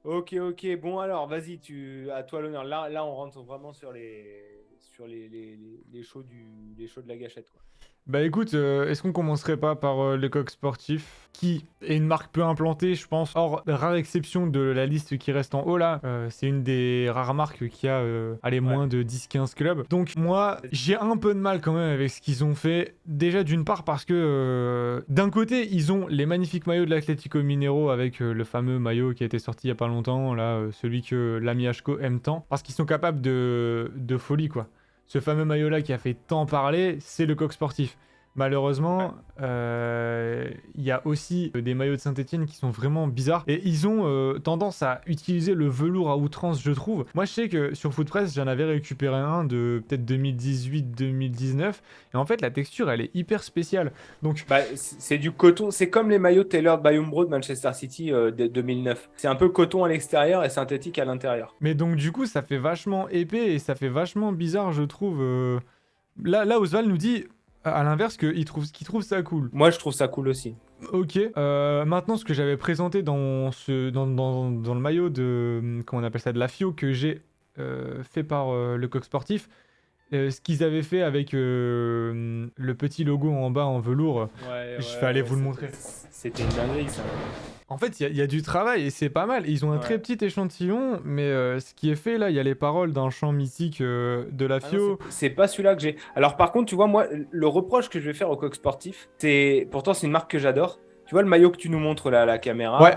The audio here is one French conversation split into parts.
Ok. Bon, alors, vas-y, à toi l'honneur. Là, on rentre vraiment sur les les shows de la gâchette, quoi. Bah écoute, est-ce qu'on commencerait pas par le coq sportif, qui est une marque peu implantée, je pense, hors rare exception de la liste qui reste en haut là. C'est une des rares marques qui a, allez, Ouais, moins de 10-15 clubs. Donc moi, vas-y. j'ai un peu de mal quand même avec ce qu'ils ont fait. Déjà d'une part parce que d'un côté, ils ont les magnifiques maillots de l'Atlético Mineiro avec le fameux maillot qui a été sorti il y a pas longtemps, là, celui que l'ami Hko aime tant, parce qu'ils sont capables de folie quoi. Ce fameux maillot-là qui a fait tant parler, c'est le coq sportif. Ouais. Malheureusement, il y a aussi des maillots de Saint-Etienne qui sont vraiment bizarres. Et ils ont tendance à utiliser le velours à outrance, je trouve. Moi, je sais que sur Footpress, j'en avais récupéré un de peut-être 2018-2019. Et en fait, la texture, elle est hyper spéciale. Donc, Bah, c'est du coton. C'est comme les maillots Tailored by Umbro de Manchester City de 2009. C'est un peu coton à l'extérieur et synthétique à l'intérieur. mais donc, du coup, ça fait vachement épais et ça fait vachement bizarre, je trouve. Là, Oswald nous dit, à l'inverse, qu'il trouve ça cool. Moi, je trouve ça cool aussi. Ok. Maintenant, ce que j'avais présenté dans le maillot de, comment on appelle ça, de la FIO que j'ai fait par le coq sportif, ce qu'ils avaient fait avec le petit logo en bas en velours, je vais aller Ouais. vous le montrer. C'était une dinguerie, ça. En fait, il y a du travail et c'est pas mal. Ils ont un très Ouais. petit échantillon, mais ce qui est fait là, il y a les paroles d'un chant mythique de la Ah non, FIO. c'est pas celui-là que j'ai. Alors, par contre, tu vois, moi, le reproche que je vais faire au coq sportif, c'est. Pourtant, c'est une marque que j'adore. Tu vois, le maillot que tu nous montres là à la caméra, Ouais,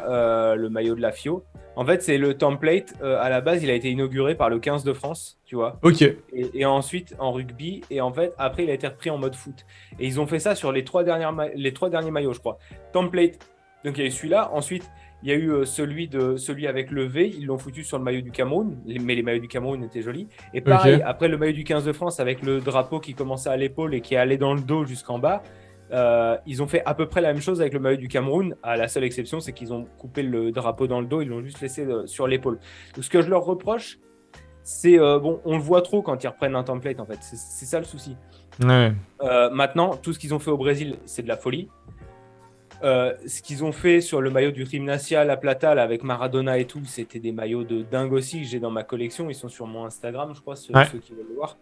le maillot de la FIO, en fait, c'est le template. À la base, il a été inauguré par le 15 de France, tu vois. ok. Et ensuite en rugby. Et en fait, après, il a été repris en mode foot. Et ils ont fait ça sur les trois derniers maillots, je crois. Template. Donc, il y a eu celui-là. Ensuite, il y a eu celui avec le V. Ils l'ont foutu sur le maillot du Cameroun. Mais les maillots du Cameroun étaient jolis. Et pareil, Ok. après le maillot du 15 de France avec le drapeau qui commençait à l'épaule et qui allait dans le dos jusqu'en bas. Ils ont fait à peu près la même chose avec le maillot du Cameroun. À la seule exception, c'est qu'ils ont coupé le drapeau dans le dos. Ils l'ont juste laissé sur l'épaule. Donc, ce que je leur reproche, c'est bon, on le voit trop quand ils reprennent un template en fait. C'est ça le souci. Ouais. Maintenant, tout ce qu'ils ont fait au Brésil, c'est de la folie. Ce qu'ils ont fait sur le maillot du Gimnasia La Plata là, avec Maradona et tout, c'était des maillots de dingue aussi que j'ai dans ma collection. Ils sont sur mon Instagram, je crois, Ouais. ceux qui veulent le voir.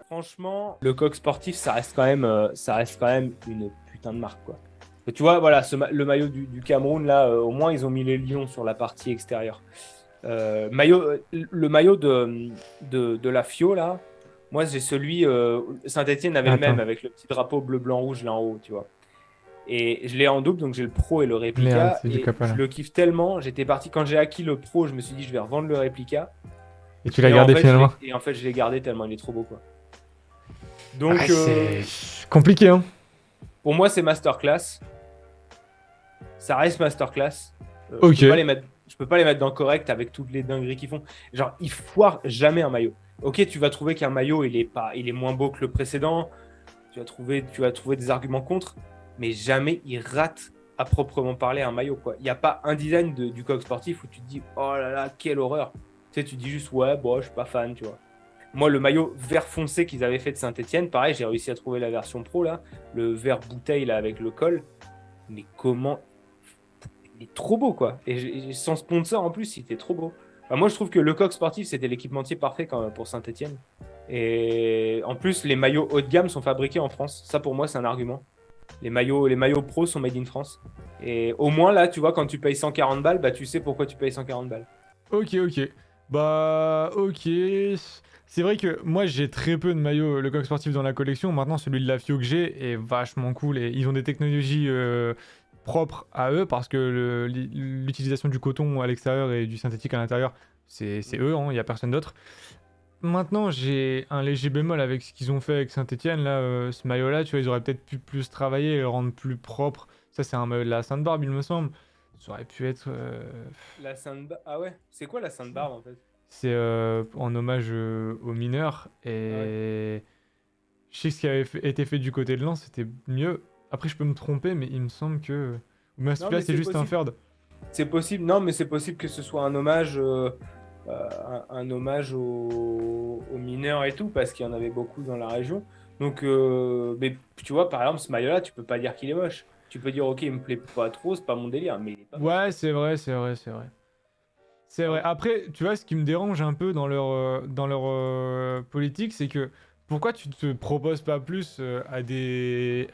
Franchement, le coq sportif, ça reste quand même une putain de marque quoi. Et tu vois, voilà, le maillot du Cameroun là, au moins ils ont mis les lions sur la partie extérieure. Le maillot de la FIO, là, moi j'ai celui. Saint-Etienne avait le même Attends. avec le petit drapeau bleu, blanc, rouge là en haut, tu vois. Et je l'ai en double, donc j'ai le pro et le Merde, réplica. c'est du Et je Kapala. le kiffe tellement. J'étais parti quand j'ai acquis le pro, je me suis dit je vais revendre le réplica. Et tu l'as gardé finalement. Et en fait, je l'ai gardé tellement il est trop beau, quoi. Ah, Donc, c'est compliqué, hein. pour moi, c'est masterclass. Ça reste masterclass. Ok. Je peux pas les mettre dans le correct avec toutes les dingueries qu'ils font. Genre, ils foirent jamais un maillot. Ok, tu vas trouver qu'un maillot, il est moins beau que le précédent. Tu vas trouver des arguments contre, mais jamais ils ratent à proprement parler un maillot, quoi. Il n'y a pas un design du coq sportif où tu te dis, oh là là, quelle horreur. Tu sais, tu dis juste, ouais, bon, je suis pas fan, tu vois. Moi, le maillot vert foncé qu'ils avaient fait de Saint-Etienne, pareil, j'ai réussi à trouver la version pro, là, le vert bouteille, là, avec le col. Mais comment il est trop beau, quoi. Et sans sponsor en plus, il était trop beau. Enfin, moi, je trouve que le coq sportif, c'était l'équipementier parfait pour Saint-Etienne. Et en plus, les maillots haut de gamme sont fabriqués en France. Ça, pour moi, c'est un argument. Les maillots pro sont made in France. Et au moins, là, tu vois, quand tu payes 140 balles, bah, tu sais pourquoi tu payes 140 balles. Ok. Bah, ok. C'est vrai que moi j'ai très peu de maillots le coq sportif dans la collection. Maintenant, celui de la FIO que j'ai est vachement cool et ils ont des technologies propres à eux parce que l'utilisation du coton à l'extérieur et du synthétique à l'intérieur, c'est eux, il n'y a personne d'autre. Maintenant, j'ai un léger bémol avec ce qu'ils ont fait avec Saint-Etienne. Là, ce maillot-là, tu vois, ils auraient peut-être pu plus travailler et le rendre plus propre. Ça, c'est un maillot de la Sainte-Barbe, il me semble. Ça aurait pu être. La Sainte-Barbe. Ah ouais? C'est quoi la Sainte-Barbe en fait? C'est en hommage aux mineurs. Ah ouais. Et je sais que ce qui avait été fait du côté de Lens, c'était mieux. Après, je peux me tromper, mais il me semble que. Ou bien Non, celui-là, mais c'est c'est juste un possible. Ferd. C'est possible. Non, mais c'est possible que ce soit un hommage, un hommage aux mineurs et tout, parce qu'il y en avait beaucoup dans la région. Donc, mais tu vois, par exemple, ce maillot-là, tu peux pas dire qu'il est moche. Tu peux dire, ok, il me plaît pas trop, c'est pas mon délire, mais il est pas moche, Ouais, quoi. c'est vrai. C'est vrai. Après, tu vois, ce qui me dérange un peu dans leur politique, c'est que pourquoi tu te proposes pas plus à des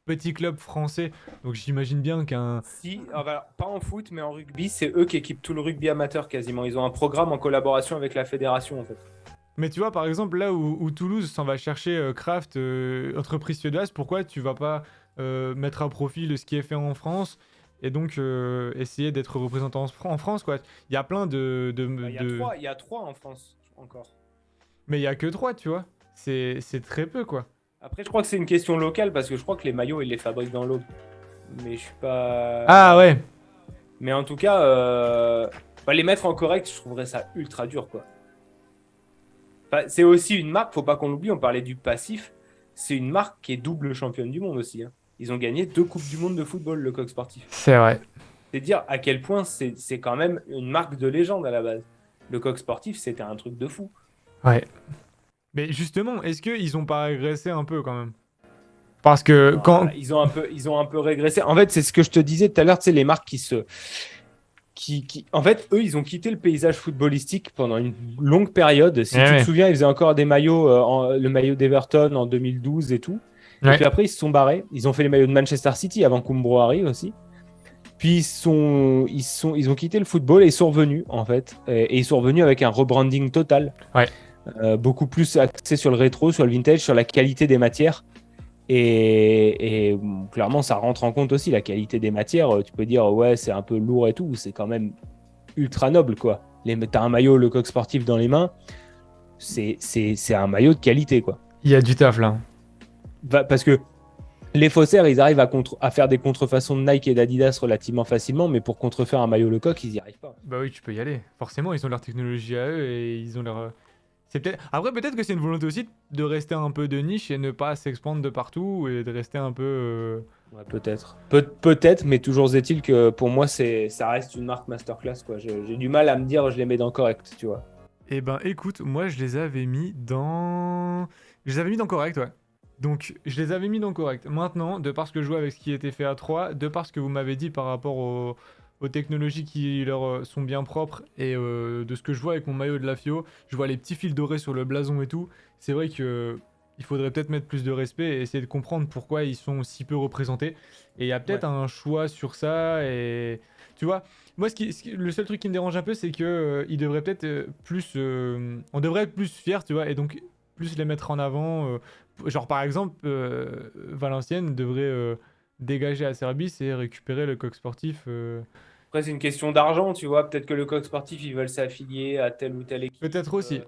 petits clubs français? Donc j'imagine bien qu'un... Si, pas en foot, mais en rugby, c'est eux qui équipent tout le rugby amateur quasiment. Ils ont un programme en collaboration avec la fédération en fait. Mais tu vois, par exemple, là où Toulouse s'en va chercher Kraft, entreprise suédoise, pourquoi tu vas pas mettre à profit ce qui est fait en France et donc essayer d'être représentant en France, quoi. Il y a plein Il y a trois en France encore. Mais il y a que 3, tu vois. C'est très peu, quoi. Après, je crois que c'est une question locale parce que je crois que les maillots, ils les fabriquent dans l'eau. Mais je suis Ah pas. ouais. Mais en tout cas, les mettre en correct, je trouverais ça ultra dur, quoi. Enfin, c'est aussi une marque, faut pas qu'on l'oublie, on parlait du passif. C'est une marque qui est double championne du monde aussi, hein. Ils ont gagné 2 coupes du monde de football, le coq sportif. C'est vrai. C'est dire à quel point c'est quand même une marque de légende à la base. Le coq sportif, c'était un truc de fou. Ouais. Mais justement, est-ce qu'ils ont pas régressé un peu quand même? Parce que quand... Ils ont un peu régressé. En fait, c'est ce que je te disais tout à l'heure, tu sais, les marques en fait, eux, ils ont quitté le paysage footballistique pendant une longue période. Si Eh tu te ouais. souviens, ils faisaient encore des maillots, le maillot d'Everton en 2012 et tout. Et Ouais. puis après, ils se sont barrés. Ils ont fait les maillots de Manchester City avant qu'Umbro arrive aussi. Puis ils ont quitté le football et ils sont revenus, en fait. Et ils sont revenus avec un rebranding total. Ouais. Beaucoup plus axé sur le rétro, sur le vintage, sur la qualité des matières. Clairement, ça rentre en compte aussi la qualité des matières. Tu peux dire, ouais, c'est un peu lourd et tout. C'est quand même ultra noble, quoi. T'as un maillot, le coq sportif dans les mains. C'est un maillot de qualité, quoi. Il y a du taf là. Parce que les faussaires, ils arrivent à faire des contrefaçons de Nike et d'Adidas relativement facilement, mais pour contrefaire un maillot Lecoq, ils n'y arrivent pas. Bah oui, tu peux y aller. Forcément, ils ont leur technologie à eux et ils ont leur... C'est peut-être... Après, peut-être que c'est une volonté aussi de rester un peu de niche et ne pas s'expandre de partout et de rester un peu... Ouais, peut-être. Peut-être, mais toujours est-il que pour moi, ça reste une marque masterclass, quoi. J'ai du mal à me dire, je les mets dans correct, tu vois. Eh ben, écoute, moi, je les avais mis dans... Je les avais mis dans correct, ouais. Donc, je les avais mis dans correct. Maintenant, de par ce que je vois avec ce qui était fait à 3, de par ce que vous m'avez dit par rapport aux technologies qui leur sont bien propres et de ce que je vois avec mon maillot de la FIO, je vois les petits fils dorés sur le blason et tout. C'est vrai que il faudrait peut-être mettre plus de respect et essayer de comprendre pourquoi ils sont si peu représentés. Et il y a peut-être Ouais. un choix sur ça et... Tu vois, moi, le seul truc qui me dérange un peu, c'est que ils devraient peut-être plus... on devrait être plus fiers, tu vois, et donc plus les mettre en avant. Genre, par exemple, Valenciennes devrait dégager à Service et récupérer le coq sportif. Après, c'est une question d'argent, tu vois. Peut-être que le coq sportif, ils veulent s'affilier à telle ou telle équipe. Peut-être aussi. Le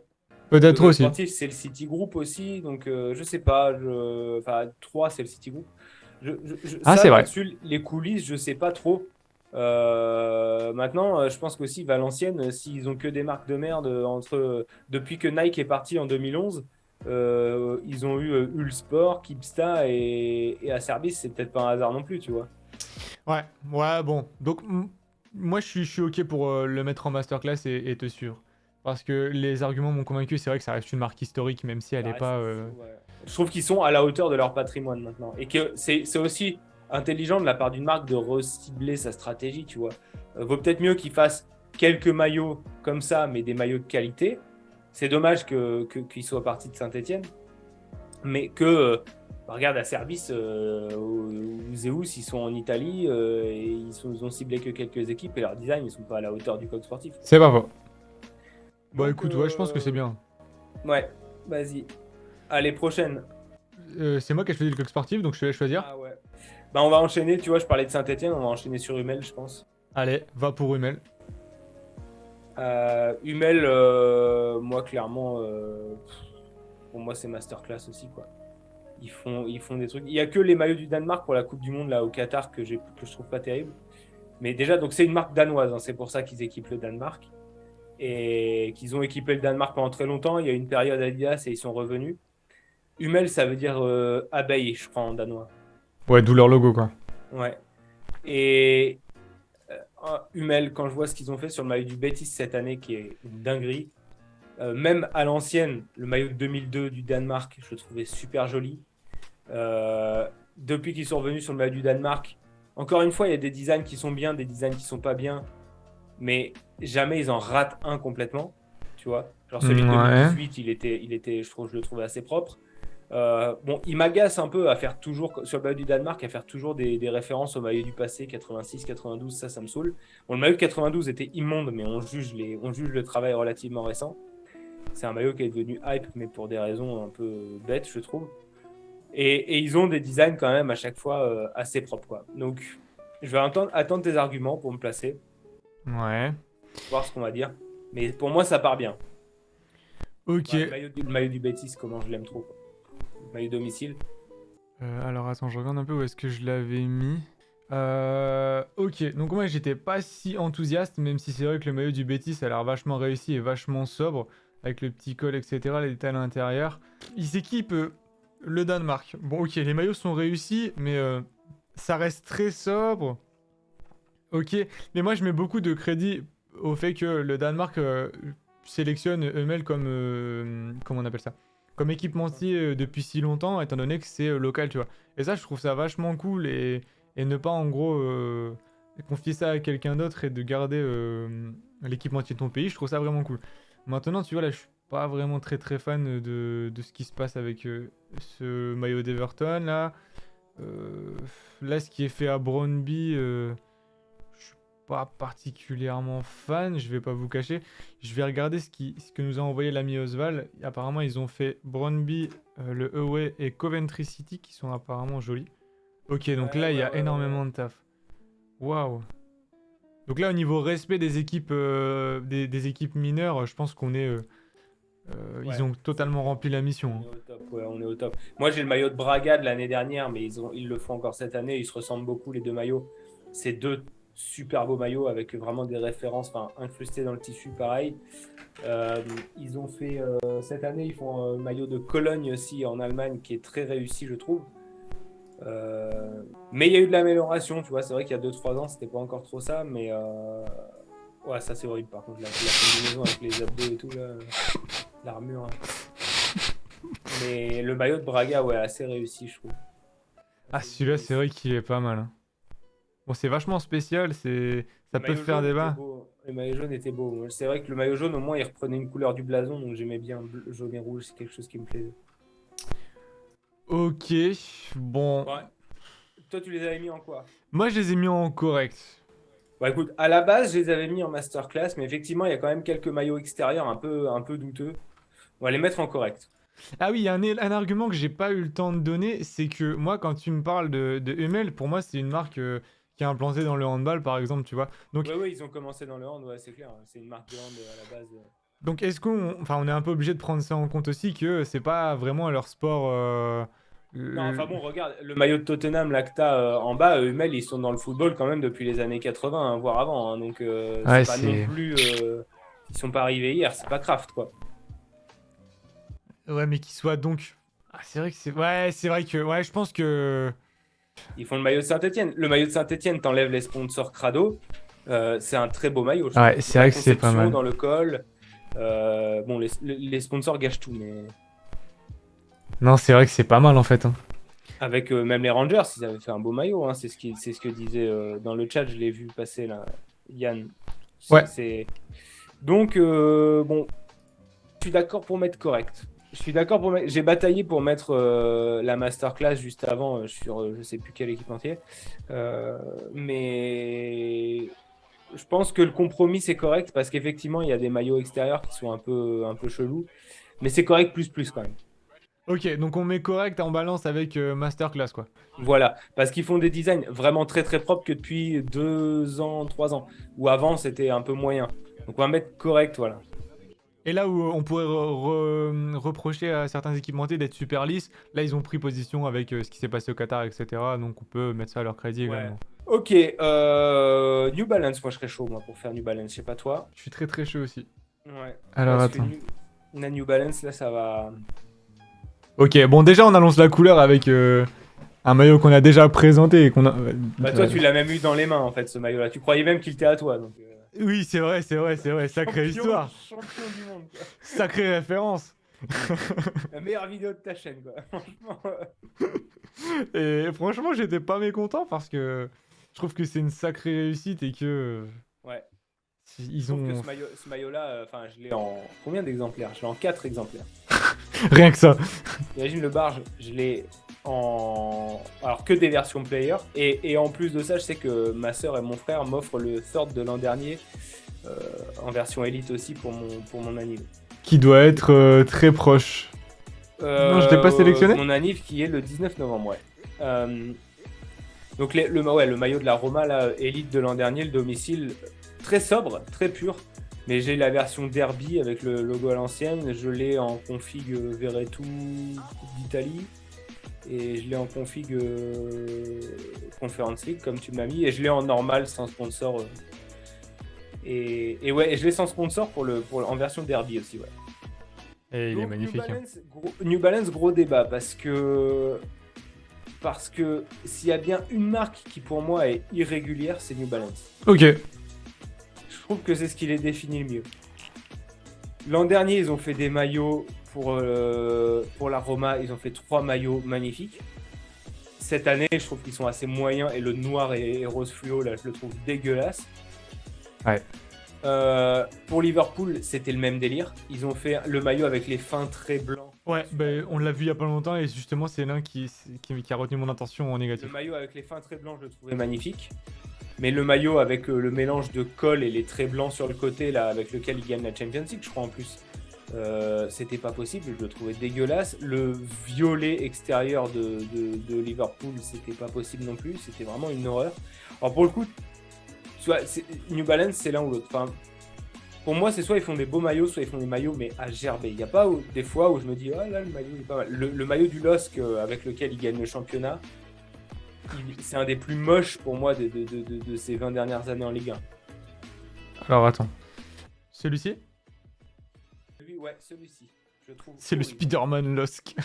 Peut-être coq aussi. sportif, c'est le City Group aussi. Donc, je sais pas. Enfin, 3, c'est le City Group. Ah, c'est Ça, vrai. là-dessus, les coulisses, je sais pas trop. Maintenant, je pense qu'aussi Valenciennes, s'ils ont que des marques de merde depuis que Nike est parti en 2011, ils ont eu Ulsport, Kipsta et à Service, c'est peut-être pas un hasard non plus, tu vois. Ouais, ouais, bon. Donc, moi, je suis OK pour le mettre en masterclass et te suivre. Parce que les arguments m'ont convaincu. C'est vrai que ça reste une marque historique, même si elle Ça n'est pas. reste- ouais. Je trouve qu'ils sont à la hauteur de leur patrimoine maintenant. Et que c'est aussi intelligent de la part d'une marque de recibler sa stratégie, tu vois. Vaut peut-être mieux qu'ils fassent quelques maillots comme ça, mais des maillots de qualité. C'est dommage qu'ils soient partis de Saint-Etienne. Mais regarde, à Service, ou Zeus, ils sont en Italie, et ils ont ciblé que quelques équipes, et leur design, ils sont pas à la hauteur du coq sportif. C'est pas faux. Bah Donc, écoute, ouais, je pense que c'est bien. ouais, vas-y. Allez, prochaine. C'est moi qui ai choisi le coq sportif, donc je te laisse choisir. Ah ouais. Bah, on va enchaîner, tu vois, je parlais de Saint-Etienne, on va enchaîner sur Hummel, je pense. Allez, va pour Hummel. Hummel, moi, clairement, pour moi, c'est masterclass aussi, quoi. Ils font des trucs. Il n'y a que les maillots du Danemark pour la Coupe du Monde là, au Qatar que je trouve pas terrible. Mais déjà, donc c'est une marque danoise, hein, c'est pour ça qu'ils équipent le Danemark. Et qu'ils ont équipé le Danemark pendant très longtemps. Il y a eu une période Adidas et ils sont revenus. Hummel, ça veut dire abeille, je crois, en danois. Ouais, d'où leur logo, quoi. Ouais. Et Hummel, quand je vois ce qu'ils ont fait sur le maillot du Betis cette année, qui est une dinguerie, même à l'ancienne, le maillot de 2002 du Danemark, je le trouvais super joli. Depuis qu'ils sont revenus sur le maillot du Danemark, encore une fois, il y a des designs qui sont bien, des designs qui sont pas bien. mais jamais ils en ratent un complètement, tu vois. Genre celui de Ouais. 2018, je trouve, je le trouvais assez propre. Bon, il m'agace un peu à faire toujours, sur le maillot du Danemark, à faire toujours des références au maillot du passé, 86, 92, ça me saoule. Bon, le maillot de 92 était immonde, mais on juge le travail relativement récent. C'est un maillot qui est devenu hype, mais pour des raisons un peu bêtes, je trouve. Et ils ont des designs quand même à chaque fois assez propres, quoi. Donc, je vais attendre tes arguments pour me placer, Ouais. voir ce qu'on va dire. Mais pour moi, ça part bien. Ok. Ouais, le maillot du Betis, comment je l'aime trop, quoi. Le maillot domicile. Alors attends, je regarde un peu où est-ce que je l'avais mis. Ok, donc moi j'étais pas si enthousiaste, même si c'est vrai que le maillot du Betis a l'air vachement réussi et vachement sobre, avec le petit col, etc., les détails à l'intérieur. Il s'équipe le Danemark. Bon, ok, les maillots sont réussis, mais ça reste très sobre. Ok, mais moi je mets beaucoup de crédit au fait que le Danemark sélectionne eux-mêmes comme. Comment on appelle ça? Comme équipementier depuis si longtemps, étant donné que c'est local, tu vois. Et ça, je trouve ça vachement cool et ne pas en gros confier ça à quelqu'un d'autre et de garder l'équipementier de ton pays, je trouve ça vraiment cool. Maintenant, tu vois, là, je suis pas vraiment très fan de ce qui se passe avec ce maillot d'Everton là. Euh, Là, ce qui est fait à Brøndby. Je suis pas particulièrement fan, je vais pas vous cacher. Je vais regarder ce que nous a envoyé l'ami Osval. Apparemment, ils ont fait Brøndby, le Away et Coventry City qui sont apparemment jolis. Ok, donc Ouais, là, il y ouais, a ouais, ouais, ouais. énormément de taf. Waouh. Donc là, au niveau respect des équipes, des équipes mineures, je pense qu'on est. Ils Ouais, ont totalement rempli la mission, on hein. est au top. Ouais, on est au top. Moi, j'ai le maillot de Braga de l'année dernière, mais ils le font encore cette année. Ils se ressemblent beaucoup, les deux maillots. C'est deux super beaux maillots avec vraiment des références, enfin, incrustés dans le tissu, pareil. Ils ont fait, cette année, ils font un maillot de Cologne aussi en Allemagne qui est très réussi, je trouve. Mais il y a eu de l'amélioration, tu vois. C'est vrai qu'il y a 2 3 ans, c'était pas encore trop ça, mais ouais, ça c'est horrible par contre. La combinaison avec les abdos et tout, là, l'armure, hein. Mais le maillot de Braga, ouais, assez réussi, je trouve. Ah, Assez bien celui-là, c'est réussi. vrai qu'il est pas mal, hein. Bon, c'est vachement spécial, Le ça peut maillot faire jaune était débat. beau. Le maillot jaune était beau. C'est vrai que le maillot jaune, au moins, il reprenait une couleur du blason, donc j'aimais bien jaune et rouge, c'est quelque chose qui me plaisait. Ok, bon. Ouais. Toi, tu les avais mis en quoi? Moi, je les ai mis en correct. Bah écoute, à la base, je les avais mis en masterclass, mais effectivement, il y a quand même quelques maillots extérieurs un peu douteux. On va les mettre en correct. Ah oui, il y a un argument que j'ai pas eu le temps de donner, c'est que moi, quand tu me parles de Hummel, pour moi, c'est une marque qui est implantée dans le handball, par exemple, tu vois. Donc, Ouais, ouais, ils ont commencé dans le hand, ouais, c'est clair. C'est une marque de hand à la base. donc est-ce enfin, on est un peu obligé de prendre ça en compte aussi que c'est pas vraiment leur sport. Non, euh, enfin bon, regarde, le maillot de Tottenham, là que t'as en bas, Hummel, ils sont dans le football quand même depuis les années 80, hein, voire avant, hein. Donc c'est Ouais, pas non c'est. plus. Ils sont pas arrivés hier, c'est pas Kraft, quoi. Ouais, mais qu'il soit donc. Ah, c'est vrai que c'est. Ouais, c'est vrai que. Ouais, je pense que. Ils font le maillot de Saint-Etienne. Le maillot de Saint-Etienne, t'enlèves les sponsors crado. C'est un très beau maillot, je trouve. Ouais, c'est Dans la vrai que c'est pas conception, mal. dans le col. Bon, les sponsors gâchent tout, mais Non, c'est vrai que c'est pas mal en fait, hein. avec même les Rangers, ils avaient fait un beau maillot, hein. C'est ce que disait dans le chat, je l'ai vu passer là, Yann. Ouais. C'est donc bon, je suis d'accord pour mettre correct. Je suis d'accord pour mettre. J'ai bataillé pour mettre la masterclass juste avant sur je sais plus quelle équipe entière. Mais je pense que le compromis c'est correct parce qu'effectivement il y a des maillots extérieurs qui sont un peu chelous. Mais c'est correct plus quand même. Ok, donc on met correct en balance avec Masterclass, quoi. Voilà, parce qu'ils font des designs vraiment très propres que depuis 2 ans, 3 ans. Ou avant c'était un peu moyen. Donc on va mettre correct, voilà. Et là où on pourrait reprocher à certains équipementiers d'être super lisses, là ils ont pris position avec ce qui s'est passé au Qatar, etc. Donc on peut mettre ça à leur crédit Ouais. également. Ok, New Balance, moi je serais chaud moi pour faire New Balance, je sais pas toi. Je suis très chaud aussi. Ouais, Alors là je fais attends. la New Balance, là ça va. Ok, bon déjà on annonce la couleur avec un maillot qu'on a déjà présenté et qu'on a... Bah toi tu l'as même eu dans les mains en fait ce maillot-là, tu croyais même qu'il était à toi. Donc, Oui, c'est vrai, sacrée histoire. champion du monde quoi. Sacrée référence. La meilleure vidéo de ta chaîne quoi. Franchement. Et franchement, j'étais pas mécontent parce que je trouve que c'est une sacrée réussite et que Ouais. Ils Je trouve que ont ce maillot-là, enfin, je l'ai en combien d'exemplaires? Je l'ai en 4 exemplaires. rien que ça. Imagine le bar, je l'ai en. Alors que des versions player. Et en plus de ça, je sais que ma soeur et mon frère m'offrent le Third de l'an dernier euh, en version Elite aussi pour mon anniv. Qui doit être très proche. Non, je t'ai pas sélectionné? Mon anniv qui est le 19 novembre, ouais. Donc ouais, le maillot de la Roma, là, Elite de l'an dernier, le domicile, très sobre, très pur. Mais j'ai la version Derby avec le logo à l'ancienne. Je l'ai en config Veretout d'Italie. Et je l'ai en config Conference League, comme tu m'as mis. Et je l'ai en normal, sans sponsor. Et ouais, et je l'ai sans sponsor en version Derby aussi, ouais. Et il est Donc, magnifique. New Balance, gros débat, parce que s'il y a bien une marque qui pour moi est irrégulière, c'est New Balance. Ok. Je trouve que c'est ce qui les définit le mieux. L'an dernier, ils ont fait des maillots pour la Roma, ils ont fait 3 maillots magnifiques. Cette année, je trouve qu'ils sont assez moyens et le noir et rose fluo, là, je le trouve dégueulasse. Ouais. Pour Liverpool, c'était le même délire. Ils ont fait le maillot avec les fins traits blancs. Ouais, ben on l'a vu il y a pas longtemps et justement c'est l'un qui a retenu mon attention en Le négatif. maillot avec les fins traits blancs, je le trouvais magnifique. Mais le maillot avec le mélange de col et les traits blancs sur le côté, là, avec lequel il gagne la Champions League, je crois en plus, c'était pas possible. Je le trouvais dégueulasse. Le violet extérieur de Liverpool, c'était pas possible non plus. C'était vraiment une horreur. Alors pour le coup, tu vois, New Balance, c'est l'un ou l'autre. Enfin, pour moi, c'est soit ils font des beaux maillots, soit ils font des maillots, mais à gerber. Il n'y a pas des fois où je me dis, ah là, le maillot il est pas mal. Le maillot du LOSC avec lequel il gagne le championnat, c'est un des plus moches pour moi de ces 20 dernières années en Ligue 1. Alors attends. Celui-ci? Ouais, celui-ci. Je trouve C'est le horrible. Spider-Man Losk.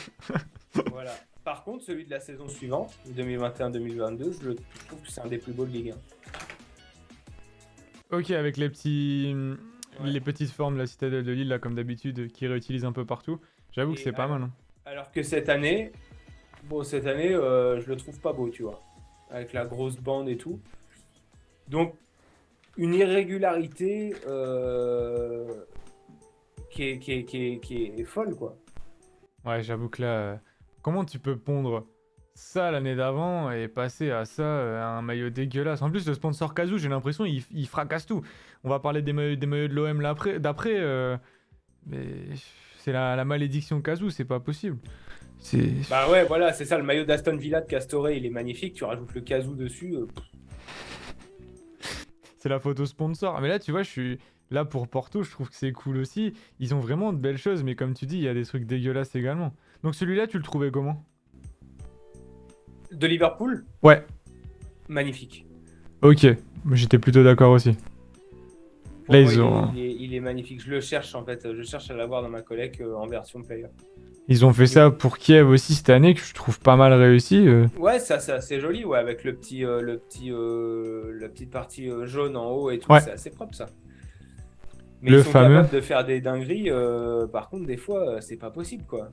Voilà. Par contre, celui de la saison suivante, 2021-2022, je trouve que c'est un des plus beaux de Ligue 1. Ok, avec les petites formes de la citadelle de Lille, là, comme d'habitude, qui réutilisent un peu partout. J'avoue que Et c'est pas mal. Hein. Alors que cette année, je le trouve pas beau, tu vois. Avec la grosse bande et tout. Donc, une irrégularité qui est folle, quoi. Ouais, j'avoue que là, comment tu peux pondre ça l'année d'avant et passer à ça, à un maillot dégueulasse? En plus, le sponsor Kazoo, j'ai l'impression, il fracasse tout. On va parler des maillots de l'OM d'après, mais c'est la malédiction Kazoo, c'est pas possible. Bah ouais, voilà, c'est ça, le maillot d'Aston Villa de Castore, il est magnifique, tu rajoutes le Kazoo dessus. C'est la photo sponsor. Mais là, tu vois, je suis là pour Porto, je trouve que c'est cool aussi. Ils ont vraiment de belles choses, mais comme tu dis, il y a des trucs dégueulasses également. Donc celui-là, tu le trouvais comment? De Liverpool, Ouais, magnifique. ok. J'étais plutôt d'accord aussi. Pour Là, moi, ils ont, il est magnifique. Je le cherche en fait, je cherche à l'avoir dans ma collecte en version player. ils ont fait ça pour Kiev aussi cette année, que je trouve pas mal réussi. Ouais, ça c'est joli, ouais, avec la petite partie jaune en haut et tout, Ouais, c'est assez propre ça. Mais le ils sont fameux. capables de faire des dingueries, par contre, des fois, c'est pas possible quoi.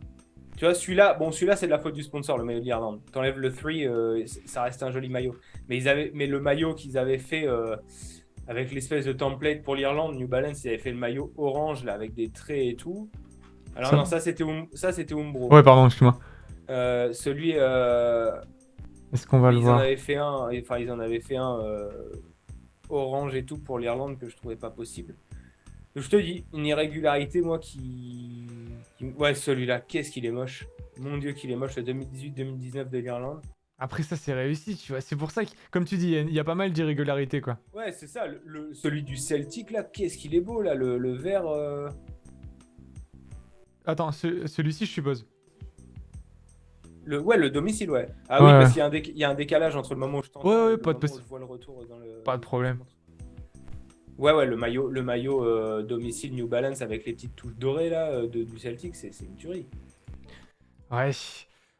Tu vois, celui-là, c'est de la faute du sponsor, le maillot de l'Irlande. T'enlèves le 3, ça reste un joli maillot. Mais le maillot qu'ils avaient fait avec l'espèce de template pour l'Irlande, New Balance, ils avaient fait le maillot orange là, avec des traits et tout. Alors Ça... non, ça c'était Umbro. Ouais, pardon, excuse-moi. Celui, Est-ce qu'on va le ils en voir? avaient fait un, enfin ils en avaient fait un orange et tout pour l'Irlande que je trouvais pas possible. Donc, je te dis, une irrégularité, moi ouais, celui-là, qu'est-ce qu'il est moche. Mon Dieu, qu'il est moche, le 2018-2019 de l'Irlande. Après ça, c'est réussi, tu vois. C'est pour ça que, comme tu dis, il y a pas mal d'irrégularités, quoi. Ouais, c'est ça, celui du Celtic, là, qu'est-ce qu'il est beau, là, le vert. Attends, celui-ci, je suppose. Ouais, le domicile, ouais. Ah oui, Ouais, parce qu'il y a un décalage entre le moment où je t'entends ouais, et ouais, le pas de moment où possible. je vois le retour dans le. Pas de problème. Ouais, le maillot domicile New Balance avec les petites touches dorées là du Celtic, c'est une tuerie. Ouais.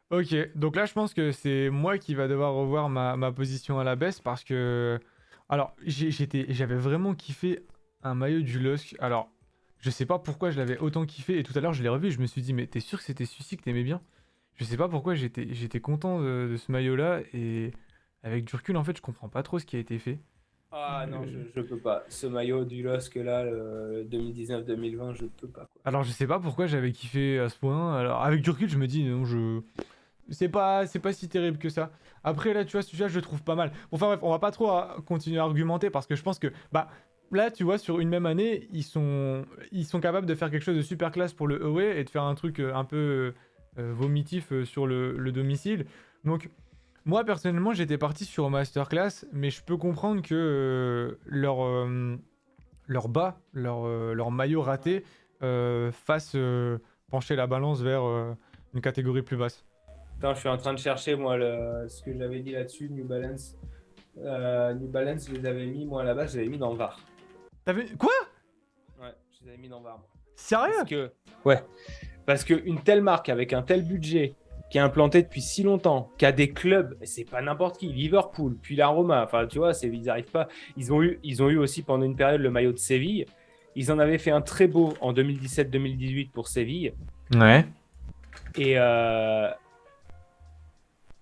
Ok, donc là, je pense que c'est moi qui va devoir revoir ma position à la baisse parce que. Alors, j'avais vraiment kiffé un maillot du LOSC. Alors, je sais pas pourquoi je l'avais autant kiffé et tout à l'heure, je l'ai revu et je me suis dit, mais t'es sûr que c'était celui-ci que t'aimais bien? Je sais pas pourquoi j'étais content de ce maillot-là et avec du recul, en fait, je comprends pas trop ce qui a été fait. Ah non, Euh, je peux pas. Ce maillot du LOSC là, le 2019-2020, je peux pas quoi. Alors je sais pas pourquoi j'avais kiffé à ce point. Alors avec du recul, je me dis non, c'est pas si terrible que ça. Après là, tu vois, celui-là, je le trouve pas mal. Bon, enfin bref, on va pas trop continuer à argumenter parce que je pense que bah là, tu vois, sur une même année, ils sont capables de faire quelque chose de super classe pour le away et de faire un truc un peu vomitif sur le domicile. Donc moi personnellement, j'étais parti sur masterclass, mais je peux comprendre que leur maillot raté fasse pencher la balance vers une catégorie plus basse. Attends, je suis en train de chercher moi ce que j'avais dit là-dessus, New Balance. New Balance, je les avais mis, moi à la base, je les avais mis dans le VAR. T'as vu quoi? Ouais, je les avais mis dans le VAR. Moi. Parce Sérieux? que, ouais, parce qu'une telle marque avec un tel budget, qui est implantée depuis si longtemps, qui a des clubs, c'est pas n'importe qui, Liverpool, puis la Roma, enfin tu vois, ils arrivent pas. Ils ont eu aussi pendant une période le maillot de Séville. Ils en avaient fait un très beau en 2017-2018 pour Séville. Ouais. Et, euh,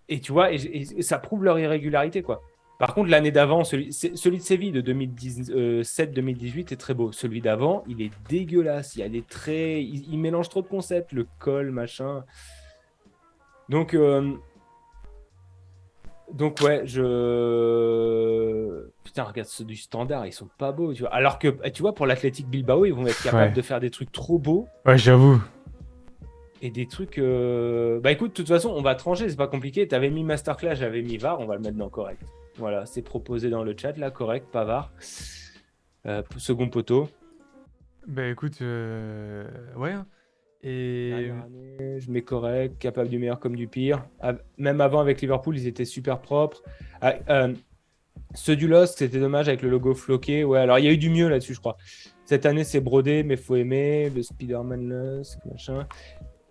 et tu vois, et ça prouve leur irrégularité, quoi. Par contre, l'année d'avant, celui de Séville de 2017-2018 est très beau. Celui d'avant, il est dégueulasse. Il y a des traits, il mélange trop de concepts, le col, machin. Donc, ouais, Putain, regarde ceux du Standard, ils sont pas beaux, tu vois. Alors que, tu vois, pour l'Athletic Bilbao, ils vont être capables Ouais. de faire des trucs trop beaux Ouais, j'avoue. et des trucs... Bah écoute, de toute façon, on va trancher, c'est pas compliqué. T'avais mis Masterclass, j'avais mis VAR, on va le mettre dans correct. Voilà, c'est proposé dans le chat, là, correct, pas VAR. Second poteau. Bah écoute, ouais. Et Dernière année, je mets correct, capable du meilleur comme du pire. Même avant, avec Liverpool, ils étaient super propres. Ah, ceux du Lost, c'était dommage avec le logo floqué. Ouais, alors il y a eu du mieux là-dessus, je crois. Cette année, c'est brodé, mais faut aimer. Le Spider-Man Lusk, machin.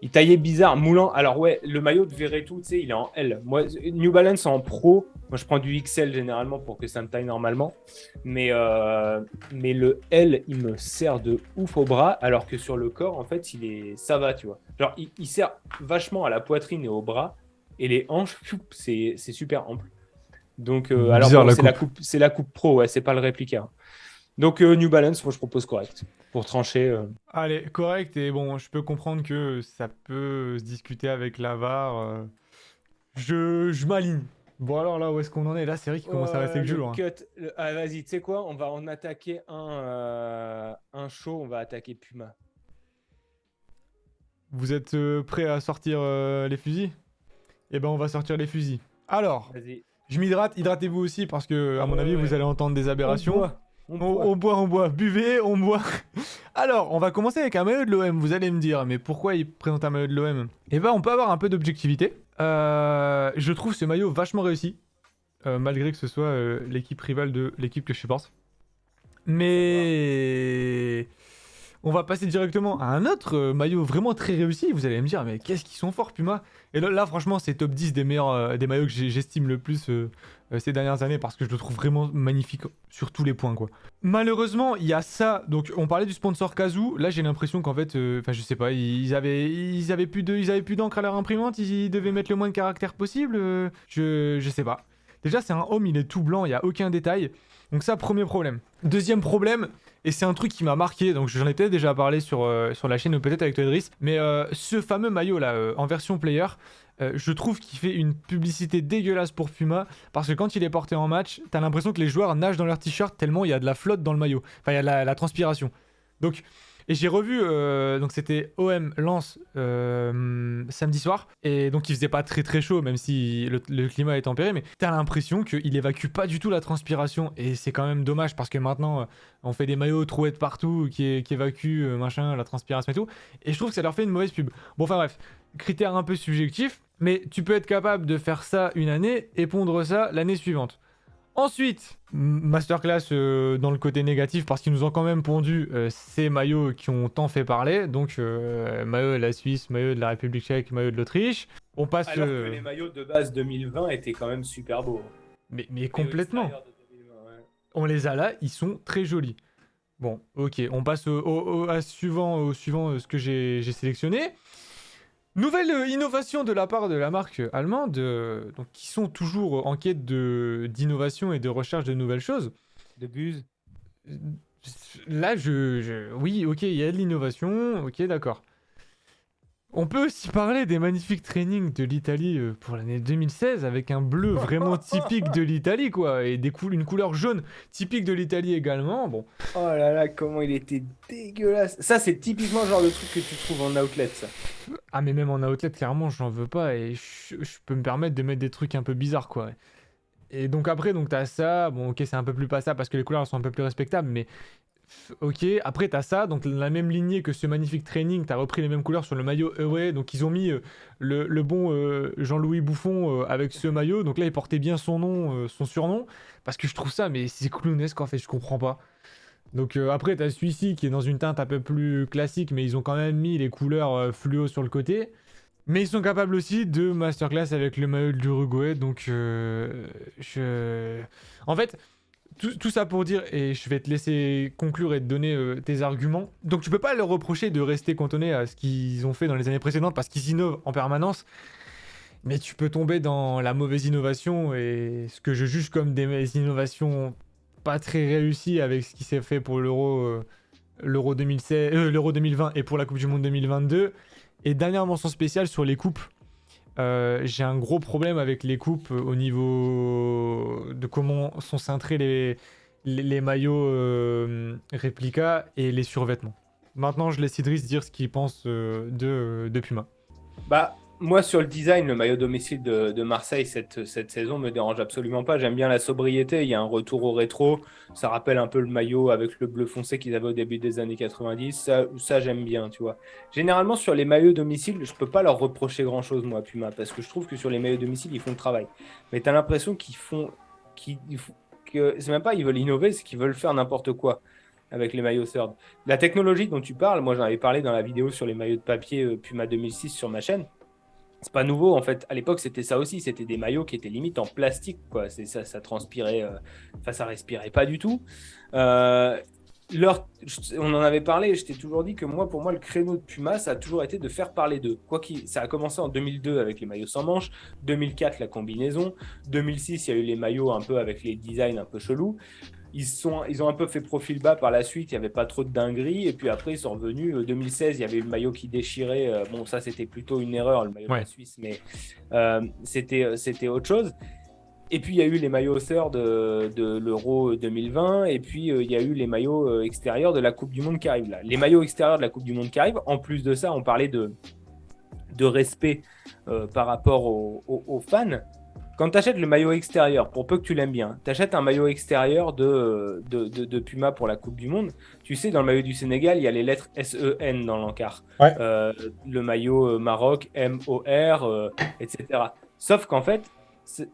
Il taillait bizarre, moulant. Alors ouais, le maillot de Verretou, tu sais, il est en L. Moi, New Balance en pro, moi je prends du XL généralement pour que ça me taille normalement. Mais le L, il me sert de ouf au bras, alors que sur le corps, en fait, ça va, tu vois. Genre, il sert vachement à la poitrine et au bras, et les hanches, c'est super ample. Donc, alors bizarre bon, la c'est la coupe pro, ouais, c'est pas le réplica. Donc, New Balance, moi je propose correct. Pour trancher. Allez, correct. Et bon, je peux comprendre que ça peut se discuter avec l'avare. Je m'aligne. Bon alors là, où est-ce qu'on en est? Là, c'est vrai qu'il commence à rester que Le du lourd, hein. cut. Ah, vas-y, tu sais quoi? On va en attaquer un show. On va attaquer Puma. Vous êtes prêts à sortir les fusils? Eh ben, on va sortir les fusils. Alors, Vas-y. je m'hydrate, hydratez-vous aussi parce que, à Ah mon ouais, avis, vous ouais. allez entendre des On aberrations. boit. On boit. On boit, buvez, on boit. Alors, on va commencer avec un maillot de l'OM. Vous allez me dire, mais pourquoi il présente un maillot de l'OM? Eh ben, on peut avoir un peu d'objectivité. Je trouve ce maillot vachement réussi, malgré que ce soit l'équipe rivale de l'équipe que je supporte. Mais on va passer directement à un autre maillot vraiment très réussi. Vous allez me dire, mais qu'est-ce qu'ils sont forts, Puma? Et là, franchement, c'est top 10 des meilleurs des maillots que j'estime le plus ces dernières années parce que je le trouve vraiment magnifique sur tous les points, quoi. Malheureusement, il y a ça. Donc, on parlait du sponsor Kazoo. Là, j'ai l'impression qu'en fait, enfin, je sais pas, ils avaient plus d'encre à leur imprimante. Ils devaient mettre le moins de caractère possible. Je sais pas. Déjà, c'est un home, il est tout blanc, il y a aucun détail. Donc ça, premier problème. Deuxième problème, et c'est un truc qui m'a marqué, donc j'en ai peut-être déjà parlé sur la chaîne ou peut-être avec toi Idriss, mais ce fameux maillot là en version player, je trouve qu'il fait une publicité dégueulasse pour Puma, parce que quand il est porté en match, t'as l'impression que les joueurs nagent dans leur t-shirt tellement il y a de la flotte dans le maillot, enfin il y a de la transpiration. Donc, et j'ai revu, donc c'était OM Lens samedi soir, et donc il faisait pas très très chaud, même si le climat est tempéré, mais t'as l'impression qu'il évacue pas du tout la transpiration, et c'est quand même dommage parce que maintenant on fait des maillots trouettes partout qui évacuent machin, la transpiration et tout, et je trouve que ça leur fait une mauvaise pub. Bon, enfin bref, critère un peu subjectif, mais tu peux être capable de faire ça une année et pondre ça l'année suivante. Ensuite, masterclass dans le côté négatif parce qu'ils nous ont quand même pondu ces maillots qui ont tant fait parler. Donc, maillot de la Suisse, maillot de la République tchèque, maillot de l'Autriche. On passe. Alors que les maillots de base 2020 étaient quand même super beaux. Mais Maillot complètement. extérieur de 2020, ouais. On les a là, ils sont très jolis. Bon, ok, on passe au suivant ce que j'ai sélectionné. Nouvelle innovation de la part de la marque allemande, donc qui sont toujours en quête d'innovation et de recherche de nouvelles choses. De Buse. Là, oui, ok, il y a de l'innovation, ok, d'accord. On peut aussi parler des magnifiques trainings de l'Italie pour l'année 2016 avec un bleu vraiment typique de l'Italie, quoi, et une couleur jaune typique de l'Italie également. Bon, Oh là là, comment il était dégueulasse. Ça, c'est typiquement le genre de truc que tu trouves en outlet, ça. ah, mais même en outlet, clairement, j'en veux pas et je peux me permettre de mettre des trucs un peu bizarres, quoi. Et donc après, donc t'as ça, bon, ok, c'est un peu plus pas ça parce que les couleurs elles sont un peu plus respectables, mais ok, après t'as ça, donc la même lignée que ce magnifique training, t'as repris les mêmes couleurs sur le maillot Away, donc ils ont mis le bon Jean-Louis Bouffon avec ce maillot, donc là il portait bien son nom, son surnom, parce que je trouve ça, mais c'est clownesque en fait, je comprends pas. Donc après t'as celui-ci qui est dans une teinte un peu plus classique, mais ils ont quand même mis les couleurs fluo sur le côté. Mais ils sont capables aussi de masterclass avec le maillot de l'Uruguay, donc je... En fait, tout ça pour dire, et je vais te laisser conclure et te donner tes arguments. Donc tu peux pas leur reprocher de rester cantonné à ce qu'ils ont fait dans les années précédentes parce qu'ils innovent en permanence, mais tu peux tomber dans la mauvaise innovation et ce que je juge comme des innovations pas très réussies avec ce qui s'est fait pour l'Euro 2016, l'Euro 2020 et pour la Coupe du Monde 2022. Et dernière mention spéciale sur les coupes. J'ai un gros problème avec les coupes au niveau de comment sont cintrés les maillots réplica et les survêtements. Maintenant, je laisse Idriss dire ce qu'il pense de Puma. Bah, moi, sur le design, le maillot domicile de Marseille cette saison me dérange absolument pas. J'aime bien la sobriété. Il y a un retour au rétro. Ça rappelle un peu le maillot avec le bleu foncé qu'ils avaient au début des années 90. Ça j'aime bien, tu vois. Généralement, sur les maillots domicile, je peux pas leur reprocher grand-chose, moi, Puma, parce que je trouve que sur les maillots domicile, ils font le travail. Mais tu as l'impression que c'est même pas ils veulent innover, c'est qu'ils veulent faire n'importe quoi avec les maillots third. La technologie dont tu parles, moi j'en avais parlé dans la vidéo sur les maillots de papier Puma 2006 sur ma chaîne. C'est pas nouveau en fait. À l'époque, c'était ça aussi. C'était des maillots qui étaient limite en plastique, quoi. C'est ça, ça transpirait, enfin ça respirait pas du tout. Euh, on en avait parlé. Je t'ai toujours dit que moi, pour moi, le créneau de Puma, ça a toujours été de faire parler d'eux. Ça a commencé en 2002 avec les maillots sans manches, 2004 la combinaison, 2006 il y a eu les maillots un peu avec les designs un peu chelous. Ils ont un peu fait profil bas par la suite, il n'y avait pas trop de dingueries. Et puis après, ils sont revenus. 2016, il y avait le maillot qui déchirait. Bon, ça, c'était plutôt une erreur, le maillot de la Suisse, mais c'était autre chose. Et puis, il y a eu les maillots sœurs de l'Euro 2020. Et puis, il y a eu les maillots extérieurs de la Coupe du Monde qui arrivent là. Les maillots extérieurs de la Coupe du Monde qui arrivent, en plus de ça, on parlait de respect par rapport aux fans. Quand tu achètes le maillot extérieur, pour peu que tu l'aimes bien, tu achètes un maillot extérieur de Puma pour la Coupe du Monde. Tu sais, dans le maillot du Sénégal, il y a les lettres SEN dans l'encart. Ouais. Le maillot Maroc, MOR, etc. Sauf qu'en fait,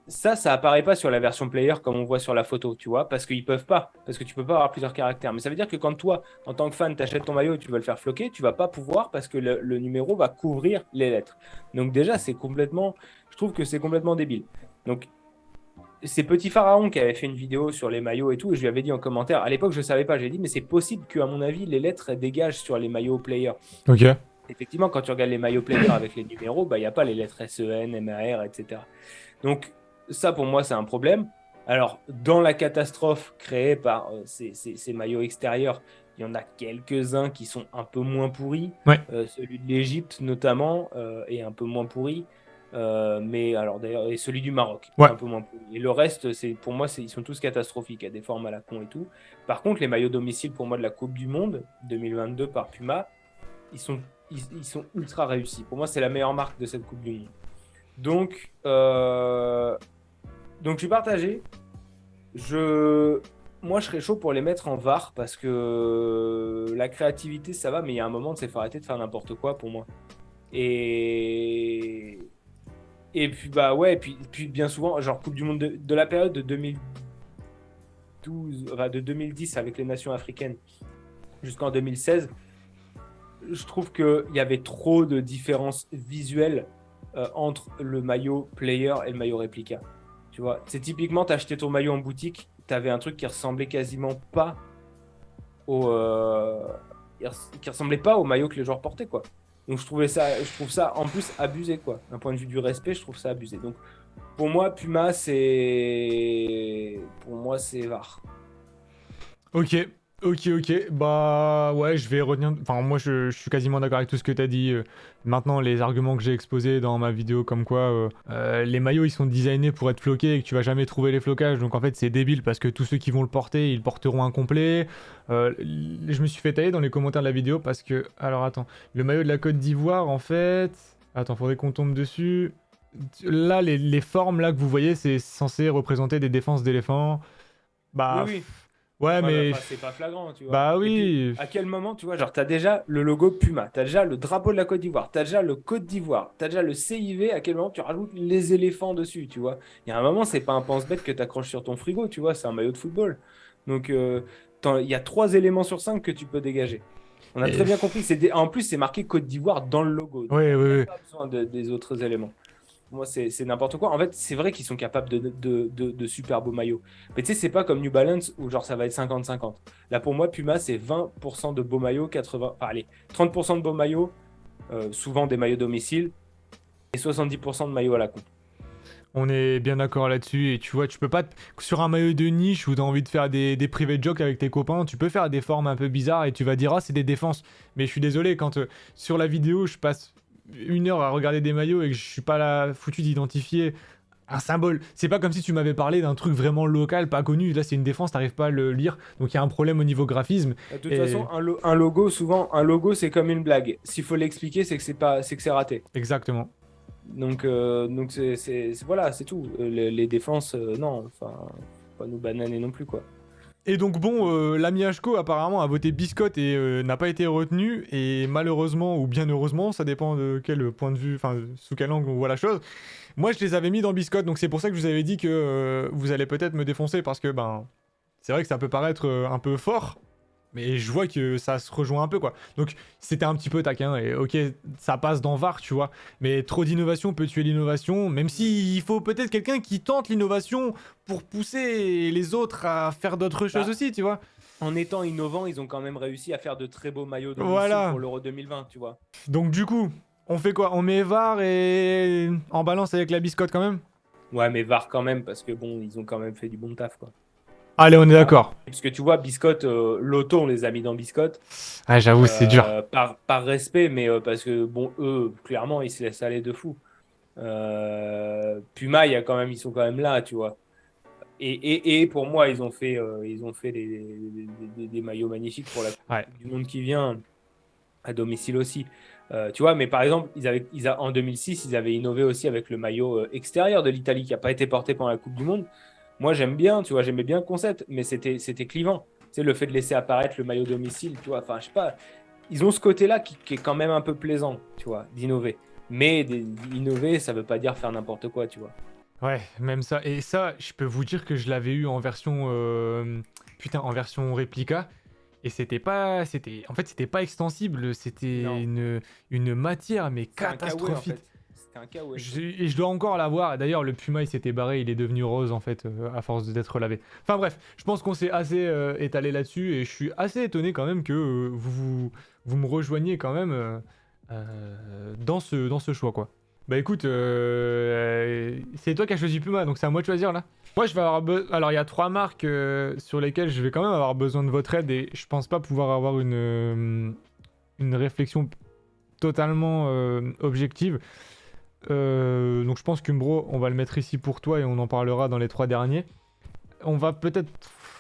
ça apparaît pas sur la version player comme on voit sur la photo, tu vois, parce qu'ils peuvent pas, parce que tu peux pas avoir plusieurs caractères. Mais ça veut dire que quand toi, en tant que fan, tu achètes ton maillot et tu veux le faire floquer, tu vas pas pouvoir parce que le numéro va couvrir les lettres. Donc déjà, je trouve que c'est complètement débile. Donc, c'est Petit Pharaon qui avait fait une vidéo sur les maillots et tout, et je lui avais dit en commentaire, à l'époque je ne savais pas, j'ai dit, mais c'est possible qu'à mon avis, les lettres elles dégagent sur les maillots player. Ok. Effectivement, quand tu regardes les maillots player avec les numéros, il n'y a pas les lettres SEN, MAR, etc. Donc, ça pour moi, c'est un problème. Alors, dans la catastrophe créée par ces maillots extérieurs, il y en a quelques-uns qui sont un peu moins pourris. Ouais. Celui de l'Égypte, notamment, est un peu moins pourri. Mais alors d'ailleurs, et celui du Maroc, Ouais. un peu moins pourri. Et le reste, pour moi, ils sont tous catastrophiques, à des formes à la con et tout. Par contre, les maillots domicile pour moi de la Coupe du Monde 2022 par Puma, ils sont ultra réussis. Pour moi, c'est la meilleure marque de cette Coupe du Monde. Donc je suis partagé. Moi, je serais chaud pour les mettre en VAR parce que la créativité, ça va, mais il y a un moment, il faut arrêter de faire n'importe quoi pour moi. Et puis, bah ouais, puis bien souvent, genre Coupe du Monde de la période de 2012, enfin de 2010 avec les nations africaines jusqu'en 2016, je trouve qu'il y avait trop de différences visuelles entre le maillot player et le maillot réplica. Tu vois, c'est typiquement, tu acheté ton maillot en boutique, tu avais un truc qui ressemblait quasiment pas qui ressemblait pas au maillot que les joueurs portaient, quoi. Donc je trouve ça en plus abusé, quoi. D'un point de vue du respect, je trouve ça abusé. Donc pour moi, Puma, c'est VAR. Ok, ok. Bah ouais, je vais retenir. Enfin, moi, je suis quasiment d'accord avec tout ce que t'as dit. Maintenant, les arguments que j'ai exposés dans ma vidéo, comme quoi les maillots ils sont designés pour être floqués et que tu vas jamais trouver les flocages. Donc en fait, c'est débile parce que tous ceux qui vont le porter, ils le porteront incomplet. Je me suis fait tailler dans les commentaires de la vidéo parce que. Alors attends, le maillot de la Côte d'Ivoire, en fait. Attends, faudrait qu'on tombe dessus. Là, les formes là que vous voyez, c'est censé représenter des défenses d'éléphants. Oui, Bah. oui. Ouais, Ouais, mais mais. enfin, c'est pas flagrant, tu vois. Bah Et puis, oui. à quel moment, tu vois, genre, t'as déjà le logo Puma, t'as déjà le drapeau de la Côte d'Ivoire, t'as déjà le Côte d'Ivoire, t'as déjà le CIV, à quel moment tu rajoutes les éléphants dessus, tu vois. Il y a un moment, c'est pas un pense-bête que t'accroches sur ton frigo, tu vois, c'est un maillot de football. Donc, il y a 3 éléments sur 5 que tu peux dégager. On a Et... très bien compris. En plus, c'est marqué Côte d'Ivoire dans le logo, donc Ouais, on n'a même ouais. pas besoin des autres éléments. Moi, c'est n'importe quoi. En fait, c'est vrai qu'ils sont capables de super beaux maillots. Mais tu sais, c'est pas comme New Balance où genre ça va être 50-50. Là, pour moi, Puma, c'est 20% de beaux maillots, 80... Enfin, allez, 30% de beaux maillots, souvent des maillots domicile, et 70% de maillots à la con. On est bien d'accord là-dessus. Et tu vois, tu peux pas. Sur un maillot de niche où t'as envie de faire des private jokes avec tes copains, tu peux faire des formes un peu bizarres et tu vas dire, ah, c'est des défenses. Mais je suis désolé, quand sur la vidéo, je passe 1 heure à regarder des maillots et que je suis pas là foutu d'identifier un symbole. C'est pas comme si tu m'avais parlé d'un truc vraiment local, pas connu. Là, c'est une défense, t'arrives pas à le lire. Donc il y a un problème au niveau graphisme. De toute Et façon, un logo, souvent, un logo, c'est comme une blague. S'il faut l'expliquer, c'est que c'est raté. exactement. Donc voilà, c'est tout. Les défenses, non, enfin, faut pas nous bananer non plus, quoi. Et donc bon, l'ami Hko apparemment a voté biscotte et n'a pas été retenu. Et malheureusement ou bien heureusement, ça dépend de quel point de vue, enfin sous quel angle on voit la chose. Moi je les avais mis dans biscotte, donc c'est pour ça que je vous avais dit que vous allez peut-être me défoncer parce que ben c'est vrai que ça peut paraître un peu fort. Mais je vois que ça se rejoint un peu quoi. Donc c'était un petit peu taquin et ok ça passe dans VAR tu vois. Mais trop d'innovation peut tuer l'innovation. Même si il faut peut-être quelqu'un qui tente l'innovation pour pousser les autres à faire d'autres choses Bah, aussi tu vois. en étant innovants, ils ont quand même réussi à faire de très beaux maillots domicile Voilà. pour l'Euro 2020, tu vois. Donc du coup on fait quoi? On met VAR et en balance avec la biscotte quand même? Ouais, mais VAR quand même, parce que bon, ils ont quand même fait du bon taf, quoi. Allez on est Ah. d'accord. Parce que tu vois, Biscotte, Lotto, on les a mis dans Biscotte, Ah j'avoue c'est dur. par respect, mais parce que, bon, eux, clairement, ils se laissent aller de fou. Puma, ils sont quand même là, tu vois. Et pour moi, ils ont fait des maillots magnifiques pour la Ouais. Coupe du Monde qui vient, à domicile aussi. Tu vois, mais par exemple, en 2006, ils avaient innové aussi avec le maillot extérieur de l'Italie qui n'a pas été porté pendant la Coupe du Monde. Moi, j'aime bien, tu vois, j'aimais bien le concept, mais c'était clivant. Tu sais, le fait de laisser apparaître le maillot domicile, tu vois, enfin, je sais pas. Ils ont ce côté-là qui est quand même un peu plaisant, tu vois, d'innover. Mais innover, ça veut pas dire faire n'importe quoi, tu vois. Ouais, même ça. Et ça, je peux vous dire que je l'avais eu en version. Putain, en version réplica. Et c'était pas. En fait, c'était pas extensible. C'était Non. une matière, mais C'était un kawaii, en catastrophique. fait. C'était un kawaii. Et je dois encore l'avoir. D'ailleurs, le Puma, il s'était barré. Il est devenu rose, en fait, à force d'être lavé. Enfin, bref, je pense qu'on s'est assez étalé là-dessus. Et je suis assez étonné quand même que vous me rejoigniez quand même dans ce choix, quoi. Bah écoute, c'est toi qui as choisi Puma, donc c'est à moi de choisir là. Moi je vais avoir alors il y a 3 marques sur lesquelles je vais quand même avoir besoin de votre aide et je pense pas pouvoir avoir une réflexion totalement objective. Donc je pense qu'Umbro, on va le mettre ici pour toi et on en parlera dans les 3 derniers. On va peut-être...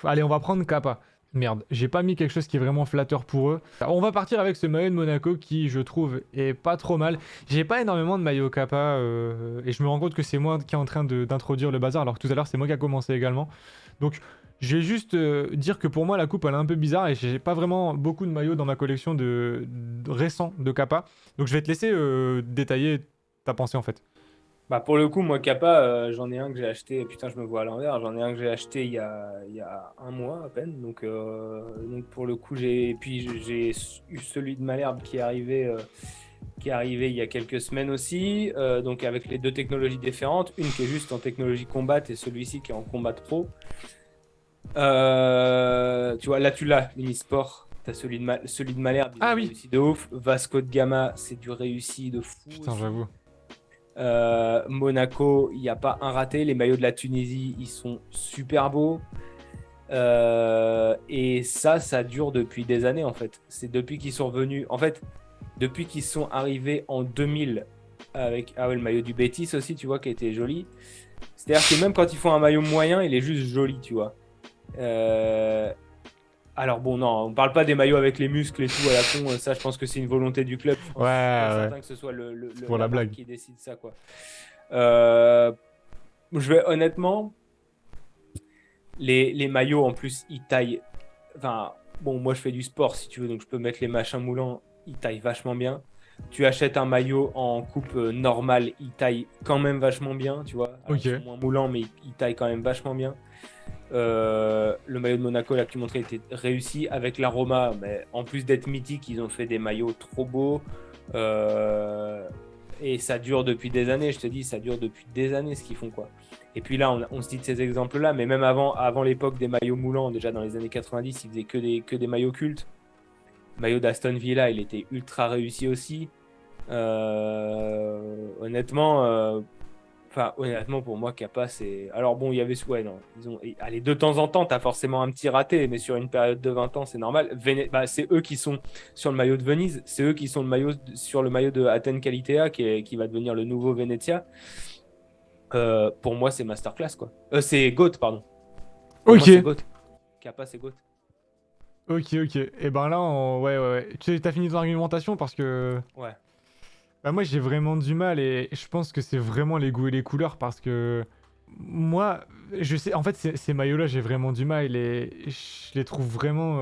Allez, on va prendre Kappa. Merde, j'ai pas mis quelque chose qui est vraiment flatteur pour eux. Alors, on va partir avec ce maillot de Monaco qui, je trouve, est pas trop mal. J'ai pas énormément de maillots Kappa et je me rends compte que c'est moi qui est en train d'introduire le bazar alors que tout à l'heure c'est moi qui a commencé également. Donc je vais juste dire que pour moi la coupe elle est un peu bizarre et j'ai pas vraiment beaucoup de maillots dans ma collection récents de Kappa. Donc je vais te laisser détailler ta pensée en fait. Bah pour le coup, moi, Kappa, j'en ai un que j'ai acheté. Putain, je me vois à l'envers. J'en ai un que j'ai acheté il y a un mois à peine. Donc pour le coup, j'ai eu celui de Malherbe qui est arrivé il y a quelques semaines aussi. Donc avec les deux technologies différentes. Une qui est juste en technologie combat et celui-ci qui est en combat pro. Tu vois, là, tu l'as, Mini-Sport. T'as celui de Malherbe, il Ah est oui. réussi de ouf. Vasco de Gama, c'est du réussi de fou. Putain, Aussi. j'avoue. Monaco, il n'y a pas un raté. Les maillots de la Tunisie, ils sont super beaux. Et ça dure depuis des années en fait. C'est depuis qu'ils sont revenus. En fait, depuis qu'ils sont arrivés en 2000 avec le maillot du Betis aussi, tu vois, qui était joli. C'est-à-dire que même quand ils font un maillot moyen, il est juste joli, tu vois. Euh, Alors bon, non, on parle pas des maillots avec les muscles et tout à la con. Ça, je pense que c'est une volonté du club. Ouais, Je suis pas ouais. certain que ce soit C'est pour la la marque blague. qui décide ça, quoi. Euh, je vais honnêtement, les maillots en plus, ils taillent. Enfin, bon, moi je fais du sport si tu veux, donc je peux mettre les machins moulants. Ils taillent vachement bien. Tu achètes un maillot en coupe normale, ils taillent quand même vachement bien, tu vois. Alors ils sont Ok. moins moulants, mais ils taillent quand même vachement bien. Le maillot de Monaco, là que tu montrais, était réussi avec la Roma. Mais en plus d'être mythique, ils ont fait des maillots trop beaux. Euh, et ça dure depuis des années, je te dis, ça dure depuis des années ce qu'ils font, quoi. Et puis là, on se dit de ces exemples-là, mais même avant l'époque des maillots moulants, déjà dans les années 90, ils faisaient que des maillots cultes. Le maillot d'Aston Villa, il était ultra réussi aussi. Honnêtement, honnêtement, pour moi, Kappa, c'est. Alors bon, il y avait. Ouais, non. Allez, de temps en temps, t'as forcément un petit raté, mais sur une période de 20 ans, c'est normal. C'est eux qui sont sur le maillot de Venise, c'est eux qui sont sur le maillot de Athènes Calitea, qui va devenir le nouveau Venezia. Pour moi, c'est masterclass, quoi. C'est GOAT, pardon. Pour moi, Ok. c'est GOAT. Kappa, c'est GOAT. Ok, ok. Et ben là, ouais, ouais, ouais. T'as fini ton argumentation parce que. Ouais. Bah moi j'ai vraiment du mal et je pense que c'est vraiment les goûts et les couleurs parce que moi je sais en fait ces maillots-là j'ai vraiment du mal et je les trouve vraiment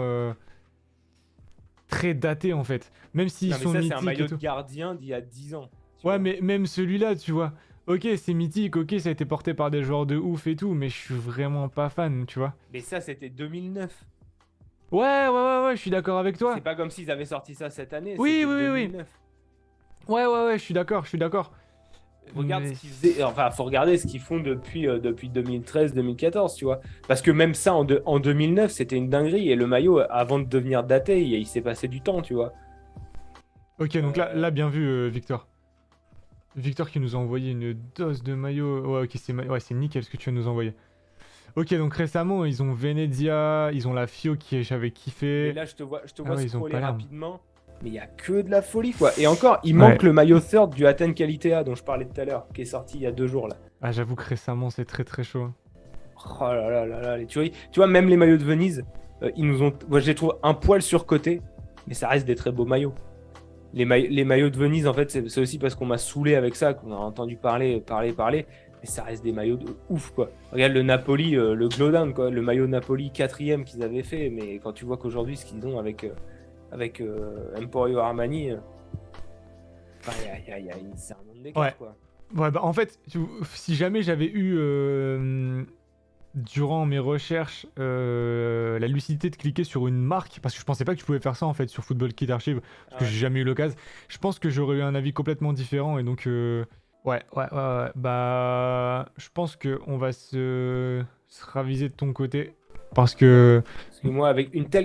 très datés en fait. Même s'ils Non, mais sont ça, c'est un mythiques et maillot de tout. gardien d'il y a 10 ans. Tu Ouais vois. mais même celui-là tu vois. Ok c'est mythique, ok ça a été porté par des joueurs de ouf et tout mais je suis vraiment pas fan tu vois. Mais ça, c'était 2009. Ouais ouais ouais ouais je suis d'accord avec C'est toi. pas comme s'ils avaient sorti ça cette année, Oui c'était oui oui oui. 2009. Ouais ouais ouais je suis d'accord je suis d'accord. Regarde Mais ce qu'ils faisaient, enfin, faut regarder ce qu'ils font depuis 2013-2014, tu vois. Parce que même ça, en 2009, c'était une dinguerie. Et le maillot, avant de devenir daté, il s'est passé du temps, tu vois. ok donc Euh, là bien vu Victor. Victor qui nous a envoyé une dose de maillot. Ouais, ok, ouais, c'est nickel ce que tu vas nous envoyer. Ok, donc récemment, ils ont Venezia, ils ont la Fio qui j'avais mais kiffé. là, je te Ah vois ouais, ils ont scroller Palerme. rapidement. Mais il y a que de la folie, quoi. Et encore, il Ouais. manque le maillot third du Athènes Qualitea dont je parlais tout à l'heure, qui est sorti il y a 2 jours, là. Ah, j'avoue que récemment, c'est très très chaud. Oh là là là là, tu vois, même les maillots de Venise, ils nous ont. Moi, je les trouve un poil surcotés, mais ça reste des très beaux maillots. Les maillots de Venise, en fait, c'est aussi parce qu'on m'a saoulé avec ça, qu'on a entendu parler. Mais ça reste des maillots de ouf, quoi. Regarde le Napoli, le Glowdown, quoi. Le maillot Napoli 4e qu'ils avaient fait. Mais quand tu vois qu'aujourd'hui, ce qu'ils ont avec Emporio Armani, c'est un monde Ouais. d'écart, quoi. Ouais, bah en fait, si jamais j'avais eu, durant mes recherches, la lucidité de cliquer sur une marque, parce que je pensais pas que tu pouvais faire ça en fait sur Football Kit Archive, parce Ah que ouais. j'ai jamais eu l'occasion, je pense que j'aurais eu un avis complètement différent et donc, ouais, ouais, ouais, ouais, bah, je pense que on va se raviser de ton côté, parce Ouais. que, Parce que moi,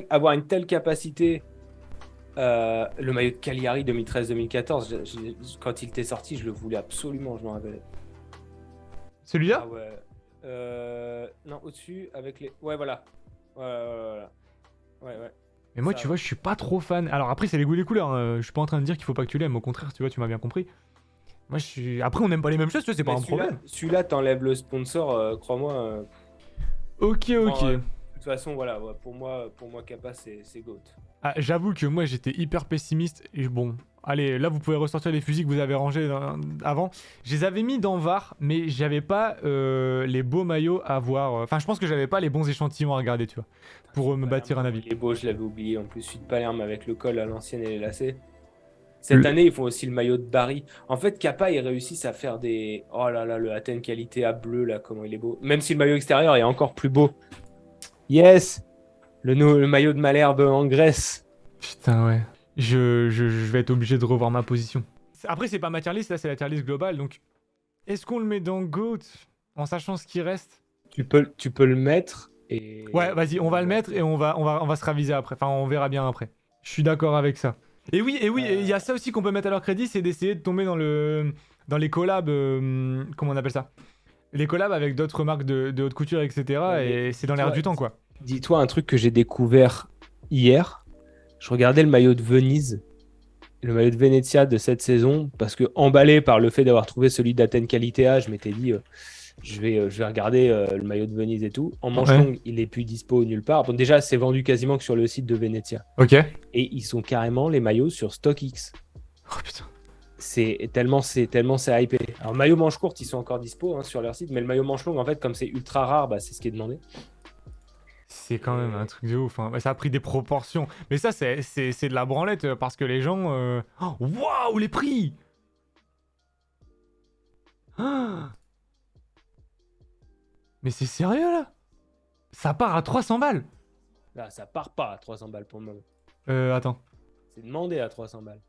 avoir une telle capacité, le maillot de Cagliari 2013-2014, quand il était sorti, je le voulais absolument, je m'en rappelle. Ah celui-là? ouais. Non, au-dessus, avec les. Ouais, voilà. Ouais, ouais, ouais, voilà. Ouais, ouais. Mais moi, Ça, tu ouais. vois, je suis pas trop fan. Alors après, c'est les goûts et les couleurs, hein. Je suis pas en train de dire qu'il faut pas que tu l'aimes, au contraire, tu vois, tu m'as bien compris. Moi, je suis. Après, on n'aime pas les mêmes choses, tu vois, c'est pas Mais un problème. celui-là, t'enlèves le sponsor, crois-moi. Ok, Bon, ok. de toute façon, voilà, ouais, pour moi, Kappa, c'est GOAT. Ah, j'avoue que moi j'étais hyper pessimiste et bon, allez, là vous pouvez ressortir les fusils que vous avez rangés avant. Je les avais mis dans VAR, mais j'avais pas les beaux maillots à voir. Enfin, je pense que j'avais pas les bons échantillons à regarder, tu vois, pour me Palerme, bâtir un comment avis. il est beau, je l'avais oublié. En plus, celui de Palerme avec le col à l'ancienne et les lacets. Cette Le- année, ils font aussi le maillot de Bari. En fait, Kappa, ils réussissent à faire des. Oh là là, le Athènes qualité à bleu, là, comment il est beau. Même si le maillot extérieur est encore plus beau. Yes! Le maillot de Malherbe en Grèce. Putain, ouais. Je vais être obligé de revoir ma position. Après, c'est pas ma tier list, là c'est la tier list globale, donc est-ce qu'on le met dans GOAT en sachant ce qui reste? Tu peux le mettre Ouais, et. vas-y, on va le mettre et on va se raviser après. Enfin, on verra bien après. Je suis d'accord avec ça. Et oui, il y a ça aussi qu'on peut mettre à leur crédit, c'est d'essayer de tomber dans les collabs, comment on appelle ça? Les collabs avec d'autres marques de haute couture, Ouais, etc. mais Et c'est dans l'air dis-toi, du temps, quoi. Dis-toi un truc que j'ai découvert hier. Je regardais le maillot de Venise, le maillot de Venezia de cette saison, parce que emballé par le fait d'avoir trouvé celui d'Athènes Qualité A, je m'étais dit, je vais regarder le maillot de Venise et tout. En manche Ouais. longue, il est plus dispo nulle part. Bon, déjà, c'est vendu quasiment que sur le site de Venezia. Ok. Et ils sont carrément les maillots sur StockX. Oh putain. C'est hypé. Alors, maillot manche courte, ils sont encore dispo sur leur site, mais le maillot manche longue, en fait, comme c'est ultra rare, bah, c'est ce qui est demandé. C'est quand même un truc de ouf. Hein. Ça a pris des proportions. Mais ça, c'est de la branlette parce que les gens. Oh, waouh, les prix! Ah, mais c'est sérieux là? Ça part à 300 balles. Là, ça part pas à 300 balles pour le moment. Attends. C'est demandé à 300 balles.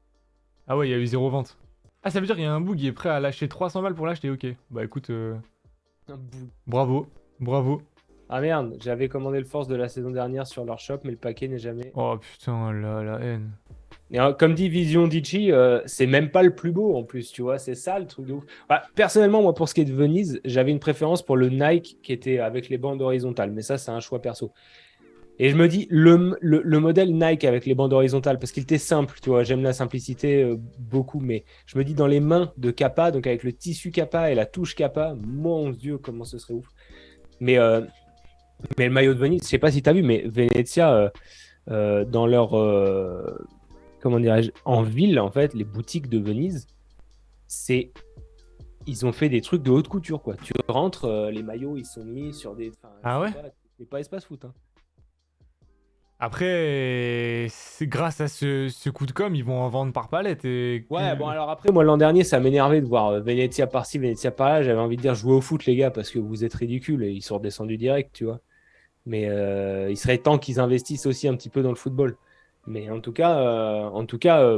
Ah ouais, il y a eu zéro vente. Ah, ça veut dire qu'il y a un bout qui est prêt à lâcher 300 balles pour l'acheter, ok. Bah écoute, Un bout. bravo. Bravo. Ah merde, j'avais commandé le Force de la saison dernière sur leur shop, mais le paquet n'est jamais. Oh putain, la haine. Et comme dit Vision DJ, c'est même pas le plus beau en plus, tu vois, c'est ça le truc de ouf. Bah, personnellement, moi, pour ce qui est de Venise, j'avais une préférence pour le Nike qui était avec les bandes horizontales, mais ça, c'est un choix perso. Et je me dis, le modèle Nike avec les bandes horizontales, parce qu'il était simple, tu vois, j'aime la simplicité beaucoup, mais je me dis dans les mains de Kappa, donc avec le tissu Kappa et la touche Kappa, mon Dieu, comment ce serait ouf. Mais le maillot de Venise, je sais pas si tu as vu, mais Venezia, dans leur, comment dirais-je, en ville, en fait, les boutiques de Venise, c'est, ils ont fait des trucs de haute couture, quoi. Tu rentres, les maillots, ils sont mis sur des, enfin, Ah ouais? c'est pas espace foot, hein. Après, c'est grâce à ce coup de com', ils vont en vendre par palette et... Ouais, bon, alors après, moi, l'an dernier, ça m'énervait de voir Venezia par-ci, Venezia par-là. J'avais envie de dire, jouez au foot, les gars, parce que vous êtes ridicules. Et ils sont redescendus direct, tu vois. Mais il serait temps qu'ils investissent aussi un petit peu dans le football. Mais en tout cas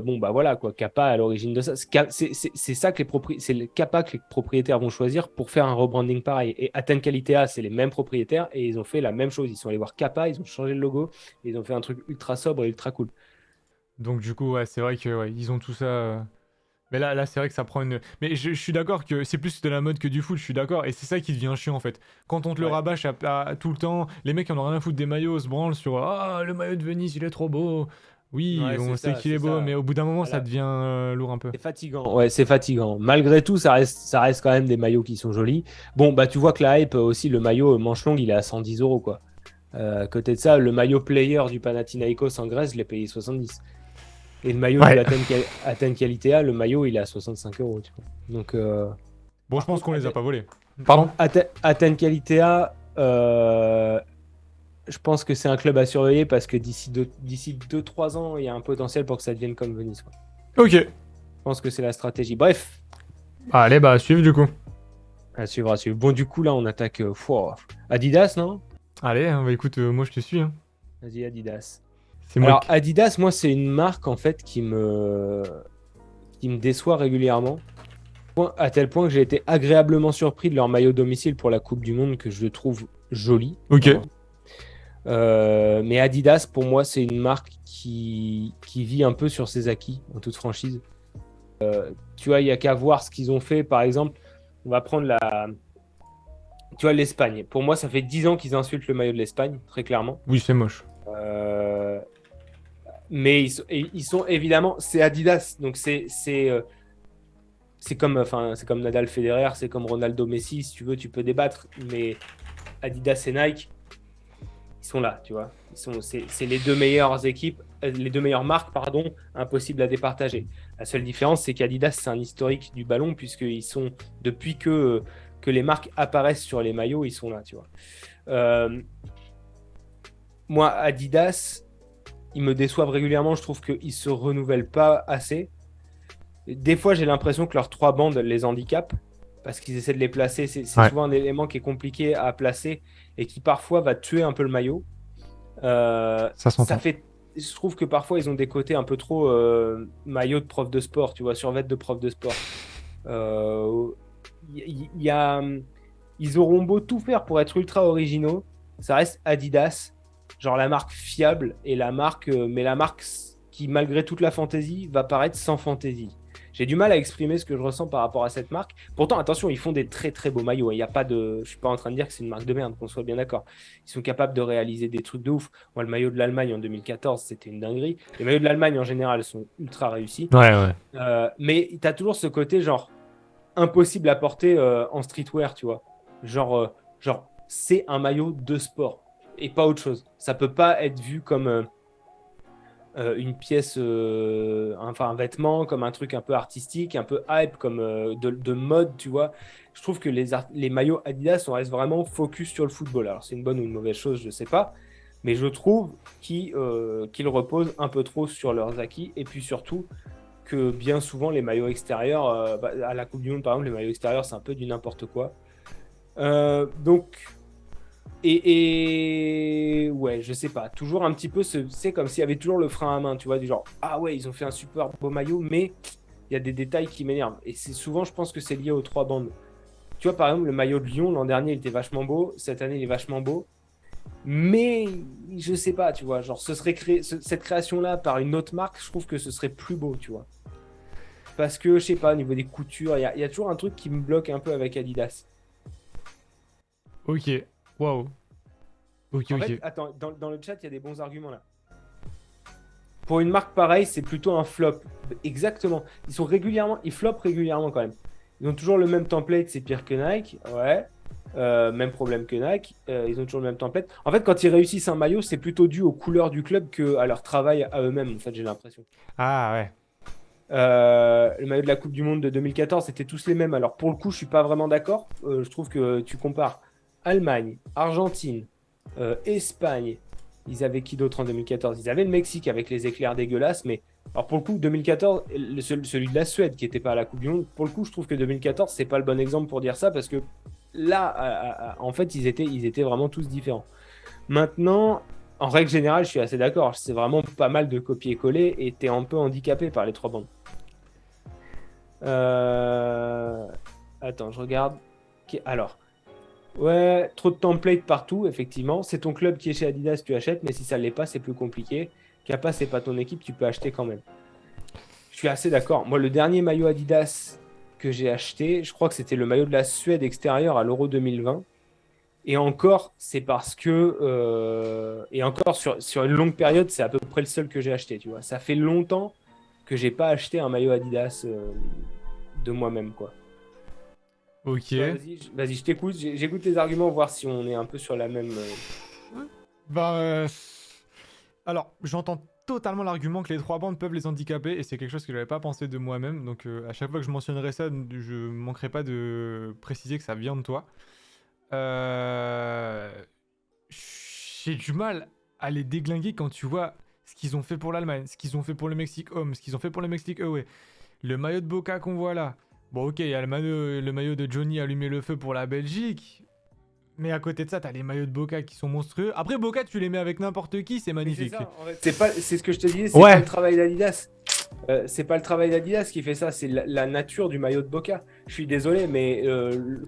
bon, bah voilà, quoi. Kappa à l'origine de ça. C'est ça que c'est le Kappa que les propriétaires vont choisir pour faire un rebranding pareil. Et Athènes Qualité A, c'est les mêmes propriétaires et ils ont fait la même chose. Ils sont allés voir Kappa, ils ont changé le logo et ils ont fait un truc ultra sobre et ultra cool. Donc du coup, ouais, c'est vrai que ouais, ils ont tout ça... Mais là, c'est vrai que ça prend une... Mais je suis d'accord que c'est plus de la mode que du foot, je suis d'accord. Et c'est ça qui devient chiant, en fait. Quand on te le Ouais. rabâche tout le temps, les mecs, en ont rien à foutre des maillots, se branlent sur «Ah, le maillot de Venise, il est trop beau!» Oui, Ouais, on c'est sait ça, qu'il est c'est beau, ça. mais au bout d'un moment, ça Voilà. devient lourd un peu. C'est fatigant. Ouais, c'est fatigant. Malgré tout, ça reste quand même des maillots qui sont jolis. Bon, bah, tu vois que la hype aussi, le maillot manche longue, il est à 110 euros, quoi. À côté de ça, le maillot player du Panathinaikos en Grèce, je l'ai payé 70. Et le maillot du Ouais. Athènes Qualité A, le maillot, il est à 65 euros, tu vois. Donc, Bon, je par pense contre, qu'on les a pas volés. Pardon? Athènes Qualité A, je pense que c'est un club à surveiller parce que d'ici 2-3 ans, il y a un potentiel pour que ça devienne comme Venise, quoi. Ok. Je pense que c'est la stratégie. Bref, Allez, bah, à suivre du coup. à suivre, à suivre. Bon, du coup, là, on attaque Adidas, non? Allez, hein, bah écoute, moi je te suis. Hein. Vas-y, Adidas. C'est moi Alors, qui... Adidas, moi, c'est une marque, en fait, qui me déçoit régulièrement. À tel point que j'ai été agréablement surpris de leur maillot domicile pour la Coupe du Monde, que je trouve joli. Ok. Mais Adidas, pour moi, c'est une marque qui vit un peu sur ses acquis, en toute franchise. Tu vois, il n'y a qu'à voir ce qu'ils ont fait. Par exemple, on va prendre tu vois, l'Espagne. Pour moi, ça fait 10 ans qu'ils insultent le maillot de l'Espagne, très clairement. Oui, c'est moche. Mais ils sont évidemment, c'est Adidas, donc c'est comme Nadal Federer, c'est comme Ronaldo Messi, si tu veux, tu peux débattre, mais Adidas et Nike, ils sont là, tu vois. C'est les deux meilleures équipes, les deux meilleures marques, pardon, impossible à départager. La seule différence, c'est qu'Adidas, c'est un historique du ballon, puisqu'ils sont, depuis que les marques apparaissent sur les maillots, ils sont là, tu vois. Moi, Adidas, ils me déçoivent régulièrement, je trouve qu'ils ne se renouvellent pas assez. Des fois, j'ai l'impression que leurs trois bandes les handicapent parce qu'ils essaient de les placer. C'est Ouais. souvent un élément qui est compliqué à placer et qui parfois va tuer un peu le maillot. Ça s'entend. Je trouve que parfois ils ont des côtés un peu trop maillot de prof de sport, tu vois, survêt de prof de sport. Y a, ils auront beau tout faire pour être ultra originaux, ça reste Adidas, genre la marque fiable et la marque, mais la marque qui malgré toute la fantaisie va paraître sans fantaisie. J'ai du mal à exprimer ce que je ressens par rapport à cette marque. Pourtant, attention, ils font des très très beaux maillots. Il y a pas de, je suis pas en train de dire que c'est une marque de merde, qu'on soit bien d'accord. Ils sont capables de réaliser des trucs de ouf. Moi, le maillot de l'Allemagne en 2014, c'était une dinguerie. Les maillots de l'Allemagne en général sont ultra réussis. Ouais, ouais. Mais tu as toujours ce côté genre impossible à porter en streetwear, tu vois. Genre c'est un maillot de sport et pas autre chose. Ça peut pas être vu comme une pièce, enfin un vêtement, comme un truc un peu artistique, un peu hype, comme de mode, tu vois. Je trouve que les maillots Adidas, on reste vraiment focus sur le football. Alors c'est une bonne ou une mauvaise chose, je sais pas. Mais je trouve qu'ils reposent un peu trop sur leurs acquis. Et puis surtout, que bien souvent, les maillots extérieurs, à la Coupe du Monde par exemple, les maillots extérieurs, c'est un peu du n'importe quoi. Donc, et ouais, je sais pas, toujours un petit peu, c'est comme s'il y avait toujours le frein à main, tu vois, du genre, ah ouais, ils ont fait un super beau maillot, mais il y a des détails qui m'énervent. Et c'est souvent, je pense que c'est lié aux trois bandes. Tu vois, par exemple, le maillot de Lyon, l'an dernier, il était vachement beau, cette année, il est vachement beau, mais je sais pas, tu vois, genre, cette création-là par une autre marque, je trouve que ce serait plus beau, tu vois. Parce que, je sais pas, au niveau des coutures, il y a toujours un truc qui me bloque un peu avec Adidas. Ok. Waouh. Ok, En fait, ok. attends, dans le chat, il y a des bons arguments là. Pour une marque pareille, c'est plutôt un flop. Exactement. Ils flopent régulièrement quand même. Ils ont toujours le même template, c'est pire que Nike. Ouais. Même problème que Nike. Ils ont toujours le même template. En fait, quand ils réussissent un maillot, c'est plutôt dû aux couleurs du club qu'à leur travail à eux-mêmes, en fait, j'ai l'impression. Ah ouais. Le maillot de la Coupe du Monde de 2014, c'était tous les mêmes. Alors pour le coup, je suis pas vraiment d'accord. Je trouve que tu compares Allemagne, Argentine, Espagne. Ils avaient qui d'autre en 2014? Ils avaient le Mexique avec les éclairs dégueulasses, mais alors pour le coup, 2014, celui de la Suède qui n'était pas à la Coupe du Monde, pour le coup, je trouve que 2014, c'est pas le bon exemple pour dire ça parce que là, en fait, ils étaient vraiment tous différents. Maintenant, en règle générale, je suis assez d'accord. C'est vraiment pas mal de copier-coller et t'es un peu handicapé par les trois bandes. Euh, Attends, je regarde. Alors, ouais, trop de templates partout, effectivement. C'est ton club qui est chez Adidas, tu achètes, mais si ça ne l'est pas, c'est plus compliqué. Kappa, c'est pas ton équipe, tu peux acheter quand même. Je suis assez d'accord. Moi, le dernier maillot Adidas que j'ai acheté, je crois que c'était le maillot de la Suède extérieur à l'Euro 2020. Et encore, c'est parce que. Et encore, sur une longue période, c'est à peu près le seul que j'ai acheté, tu vois. Ça fait longtemps que j'ai pas acheté un maillot Adidas de moi-même, quoi. Ok. Toi, vas-y, je t'écoute. J'écoute tes arguments, voir si on est un peu sur la même. Bah, alors, j'entends totalement l'argument que les trois bandes peuvent les handicaper, et c'est quelque chose que j'avais pas pensé de moi-même, donc à chaque fois que je mentionnerai ça, je manquerai pas de préciser que ça vient de toi. Euh... J'ai du mal à les déglinguer quand tu vois ce qu'ils ont fait pour l'Allemagne, ce qu'ils ont fait pour le Mexique home, ce qu'ils ont fait pour le Mexique away. Le maillot de Boca qu'on voit là. Bon, ok, il y a le maillot de Johnny allumer le feu pour la Belgique. Mais à côté de ça, t'as les maillots de Boca qui sont monstrueux. Après, Boca, tu les mets avec n'importe qui, c'est Mais c'est magnifique. ça, en fait. C'est ce que je te disais, c'est pas Ouais. le travail d'Adidas. C'est pas le travail d'Adidas qui fait ça, c'est la nature du maillot de Boca. Je suis désolé, mais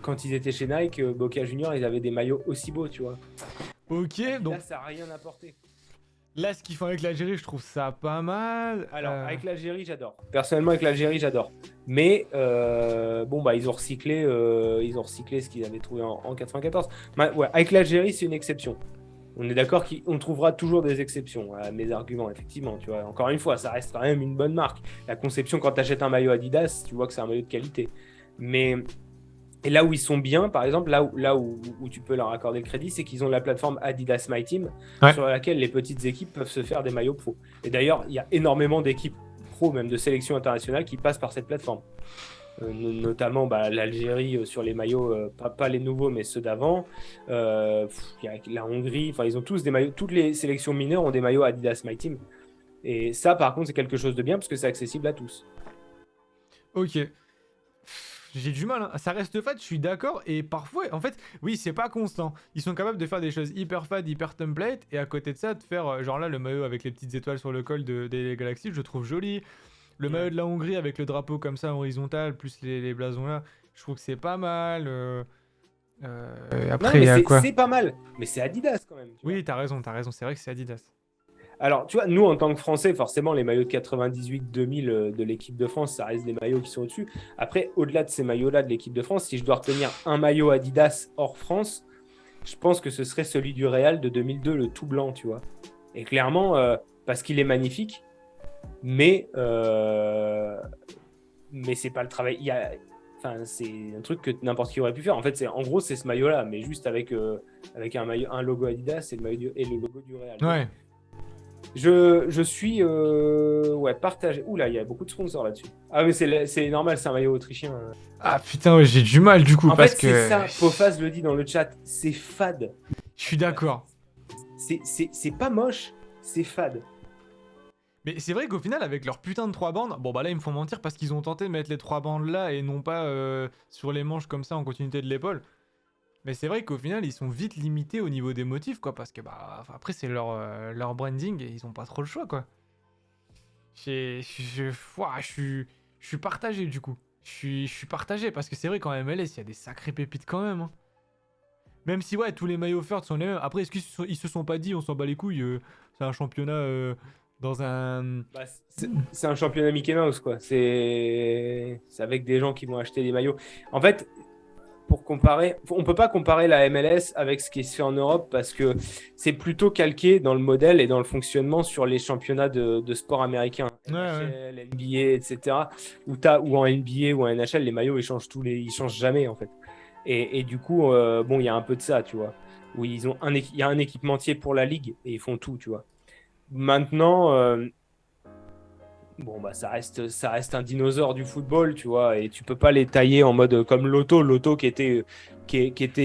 quand ils étaient chez Nike, Boca Junior, ils avaient des maillots aussi beaux, tu vois. Ok, Adidas, donc ça n'a rien apporté. là, ce qu'ils font avec l'Algérie, je trouve ça pas mal. Alors, avec l'Algérie, j'adore. Personnellement, avec l'Algérie, j'adore. Mais bon, bah, ils ont recyclé ce qu'ils avaient trouvé en 94. Ouais, avec l'Algérie, c'est une exception. On est d'accord qu'on trouvera toujours des exceptions à mes arguments, effectivement. Tu vois, encore une fois, ça reste quand même une bonne marque. La conception, quand tu achètes un maillot Adidas, tu vois que c'est un maillot de qualité. Mais et là où ils sont bien, par exemple, là où tu peux leur accorder le crédit, c'est qu'ils ont la plateforme Adidas My Team, Ouais. sur laquelle les petites équipes peuvent se faire des maillots pro. Et d'ailleurs, il y a énormément d'équipes pro, même de sélection internationale, qui passent par cette plateforme. Notamment l'Algérie sur les maillots, pas les nouveaux, mais ceux d'avant. Il y a la Hongrie, enfin, ils ont tous des maillots, toutes les sélections mineures ont des maillots Adidas My Team. Et ça, par contre, c'est quelque chose de bien parce que c'est accessible à tous. Ok. J'ai du mal, hein. Ça reste fade, je suis d'accord, et parfois, en fait, oui, c'est pas constant. Ils sont capables de faire des choses hyper fade, hyper template, et à côté de ça, de faire, genre là, le maillot avec les petites étoiles sur le col des Galaxies, je le trouve joli. Le maillot de la Hongrie avec le drapeau comme ça horizontal, plus les blasons là, je trouve que c'est pas mal. Non, Après, il mais y a quoi? c'est pas mal, mais c'est Adidas quand même. Tu vois. Oui, t'as raison, c'est vrai que c'est Adidas. Alors, tu vois, nous, en tant que Français, forcément, les maillots de 98-2000 de l'équipe de France, ça reste des maillots qui sont au-dessus. Après, au-delà de ces maillots-là de l'équipe de France, si je dois retenir un maillot Adidas hors France, je pense que ce serait celui du Real de 2002, le tout blanc, tu vois. Et clairement, parce qu'il est magnifique, mais, mais c'est pas le travail. Enfin, c'est un truc que n'importe qui aurait pu faire. En fait, en gros, c'est ce maillot-là, mais juste avec un logo Adidas et le logo du Real. Ouais. Je suis partagé. Oula, il y a beaucoup de sponsors là-dessus. Ah, mais c'est normal, c'est un maillot autrichien. Ah putain, ouais, j'ai du mal du coup En parce fait, que. c'est ça. Pofaz le dit dans le chat. C'est fade. Je suis d'accord. C'est pas moche, c'est fade. Mais c'est vrai qu'au final, avec leur putain de 3 bandes, bon bah là ils me font mentir parce qu'ils ont tenté de mettre les 3 bandes là et non pas sur les manches comme ça en continuité de l'épaule. Mais c'est vrai qu'au final, ils sont vite limités au niveau des motifs quoi, parce que bah enfin, après c'est leur branding et ils ont pas trop le choix quoi. Je suis partagé du coup. Je suis partagé parce que c'est vrai qu'en MLS, il y a des sacrées pépites quand même, hein. Même si ouais, tous les maillots First sont les mêmes. Après, est-ce qu'ils se sont pas dit, on s'en bat les couilles, c'est un championnat dans un. Bah, c'est un championnat Mickey Mouse, quoi. C'est avec des gens qui vont acheter des maillots. En fait, pour comparer, on peut pas comparer la MLS avec ce qui se fait en Europe parce que c'est plutôt calqué dans le modèle et dans le fonctionnement sur les championnats de sport américains, Ouais, ouais. NHL, NBA, etc. Ou en NBA ou en NHL, les maillots ils changent jamais en fait. Et du coup, bon, il y a un peu de ça, tu vois, où il y a un équipementier pour la ligue et ils font tout, tu vois. Maintenant, bon, bah, ça reste un dinosaure du football, tu vois, et tu peux pas les tailler en mode comme Lotto qui était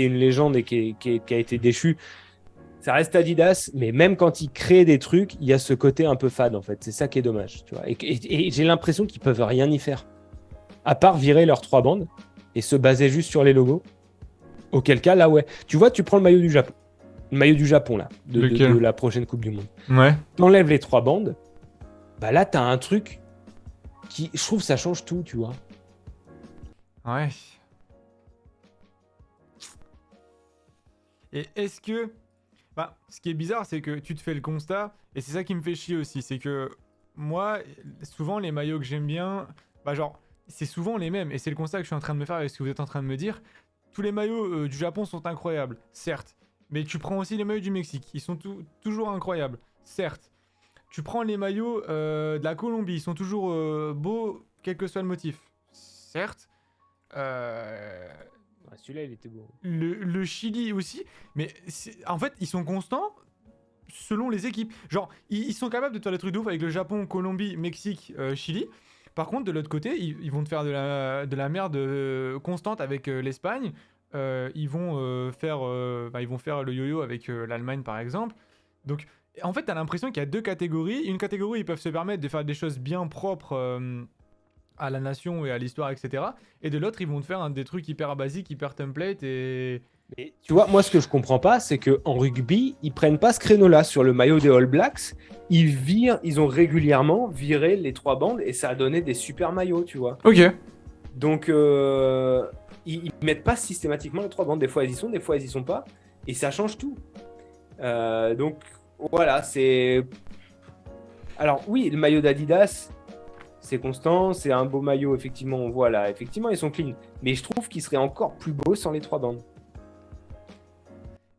une légende et qui a été déchu. Ça reste Adidas, mais même quand ils créent des trucs, il y a ce côté un peu fade, en fait. C'est ça qui est dommage, tu vois. Et j'ai l'impression qu'ils peuvent rien y faire, à part virer leurs 3 bandes et se baser juste sur les logos. Auquel cas, là, ouais. Tu vois, tu prends le maillot du Japon. Le maillot du Japon, là, de la prochaine Coupe du Monde. Ouais. T'enlèves les 3 bandes, bah là, t'as un truc qui, je trouve, ça change tout, tu vois. Ouais. Et est-ce que. Bah, ce qui est bizarre, c'est que tu te fais le constat, et c'est ça qui me fait chier aussi, c'est que moi, souvent les maillots que j'aime bien, bah genre, c'est souvent les mêmes, et c'est le constat que je suis en train de me faire avec ce que vous êtes en train de me dire. Tous les maillots du Japon sont incroyables, certes, mais tu prends aussi les maillots du Mexique, ils sont toujours incroyables, certes. Tu prends les maillots de la Colombie, ils sont toujours beaux, quel que soit le motif, certes. Euh, Celui-là, il était beau. le Chili aussi, mais en fait, ils sont constants selon les équipes. Genre, ils sont capables de faire des trucs de ouf avec le Japon, Colombie, Mexique, Chili. Par contre, de l'autre côté, ils vont te faire de la merde constante avec l'Espagne. Ils vont ils vont faire le yo-yo avec l'Allemagne, par exemple. Donc, en fait, t'as l'impression qu'il y a deux catégories. Une catégorie, ils peuvent se permettre de faire des choses bien propres à la nation et à l'histoire, etc. Et de l'autre, ils vont te faire des trucs hyper basiques, hyper template et. Mais tu vois, moi, ce que je comprends pas, c'est qu'en rugby, ils prennent pas ce créneau-là sur le maillot des All Blacks. Ils ont régulièrement viré les 3 bandes et ça a donné des super maillots, tu vois. Ok. Donc, ils mettent pas systématiquement les 3 bandes. Des fois, elles y sont, des fois, elles y sont pas. Et ça change tout. Donc, voilà, c'est. Alors, oui, le maillot d'Adidas, c'est constant, c'est un beau maillot, effectivement, on voit là. Effectivement, ils sont clean. Mais je trouve qu'ils seraient encore plus beaux sans les 3 bandes.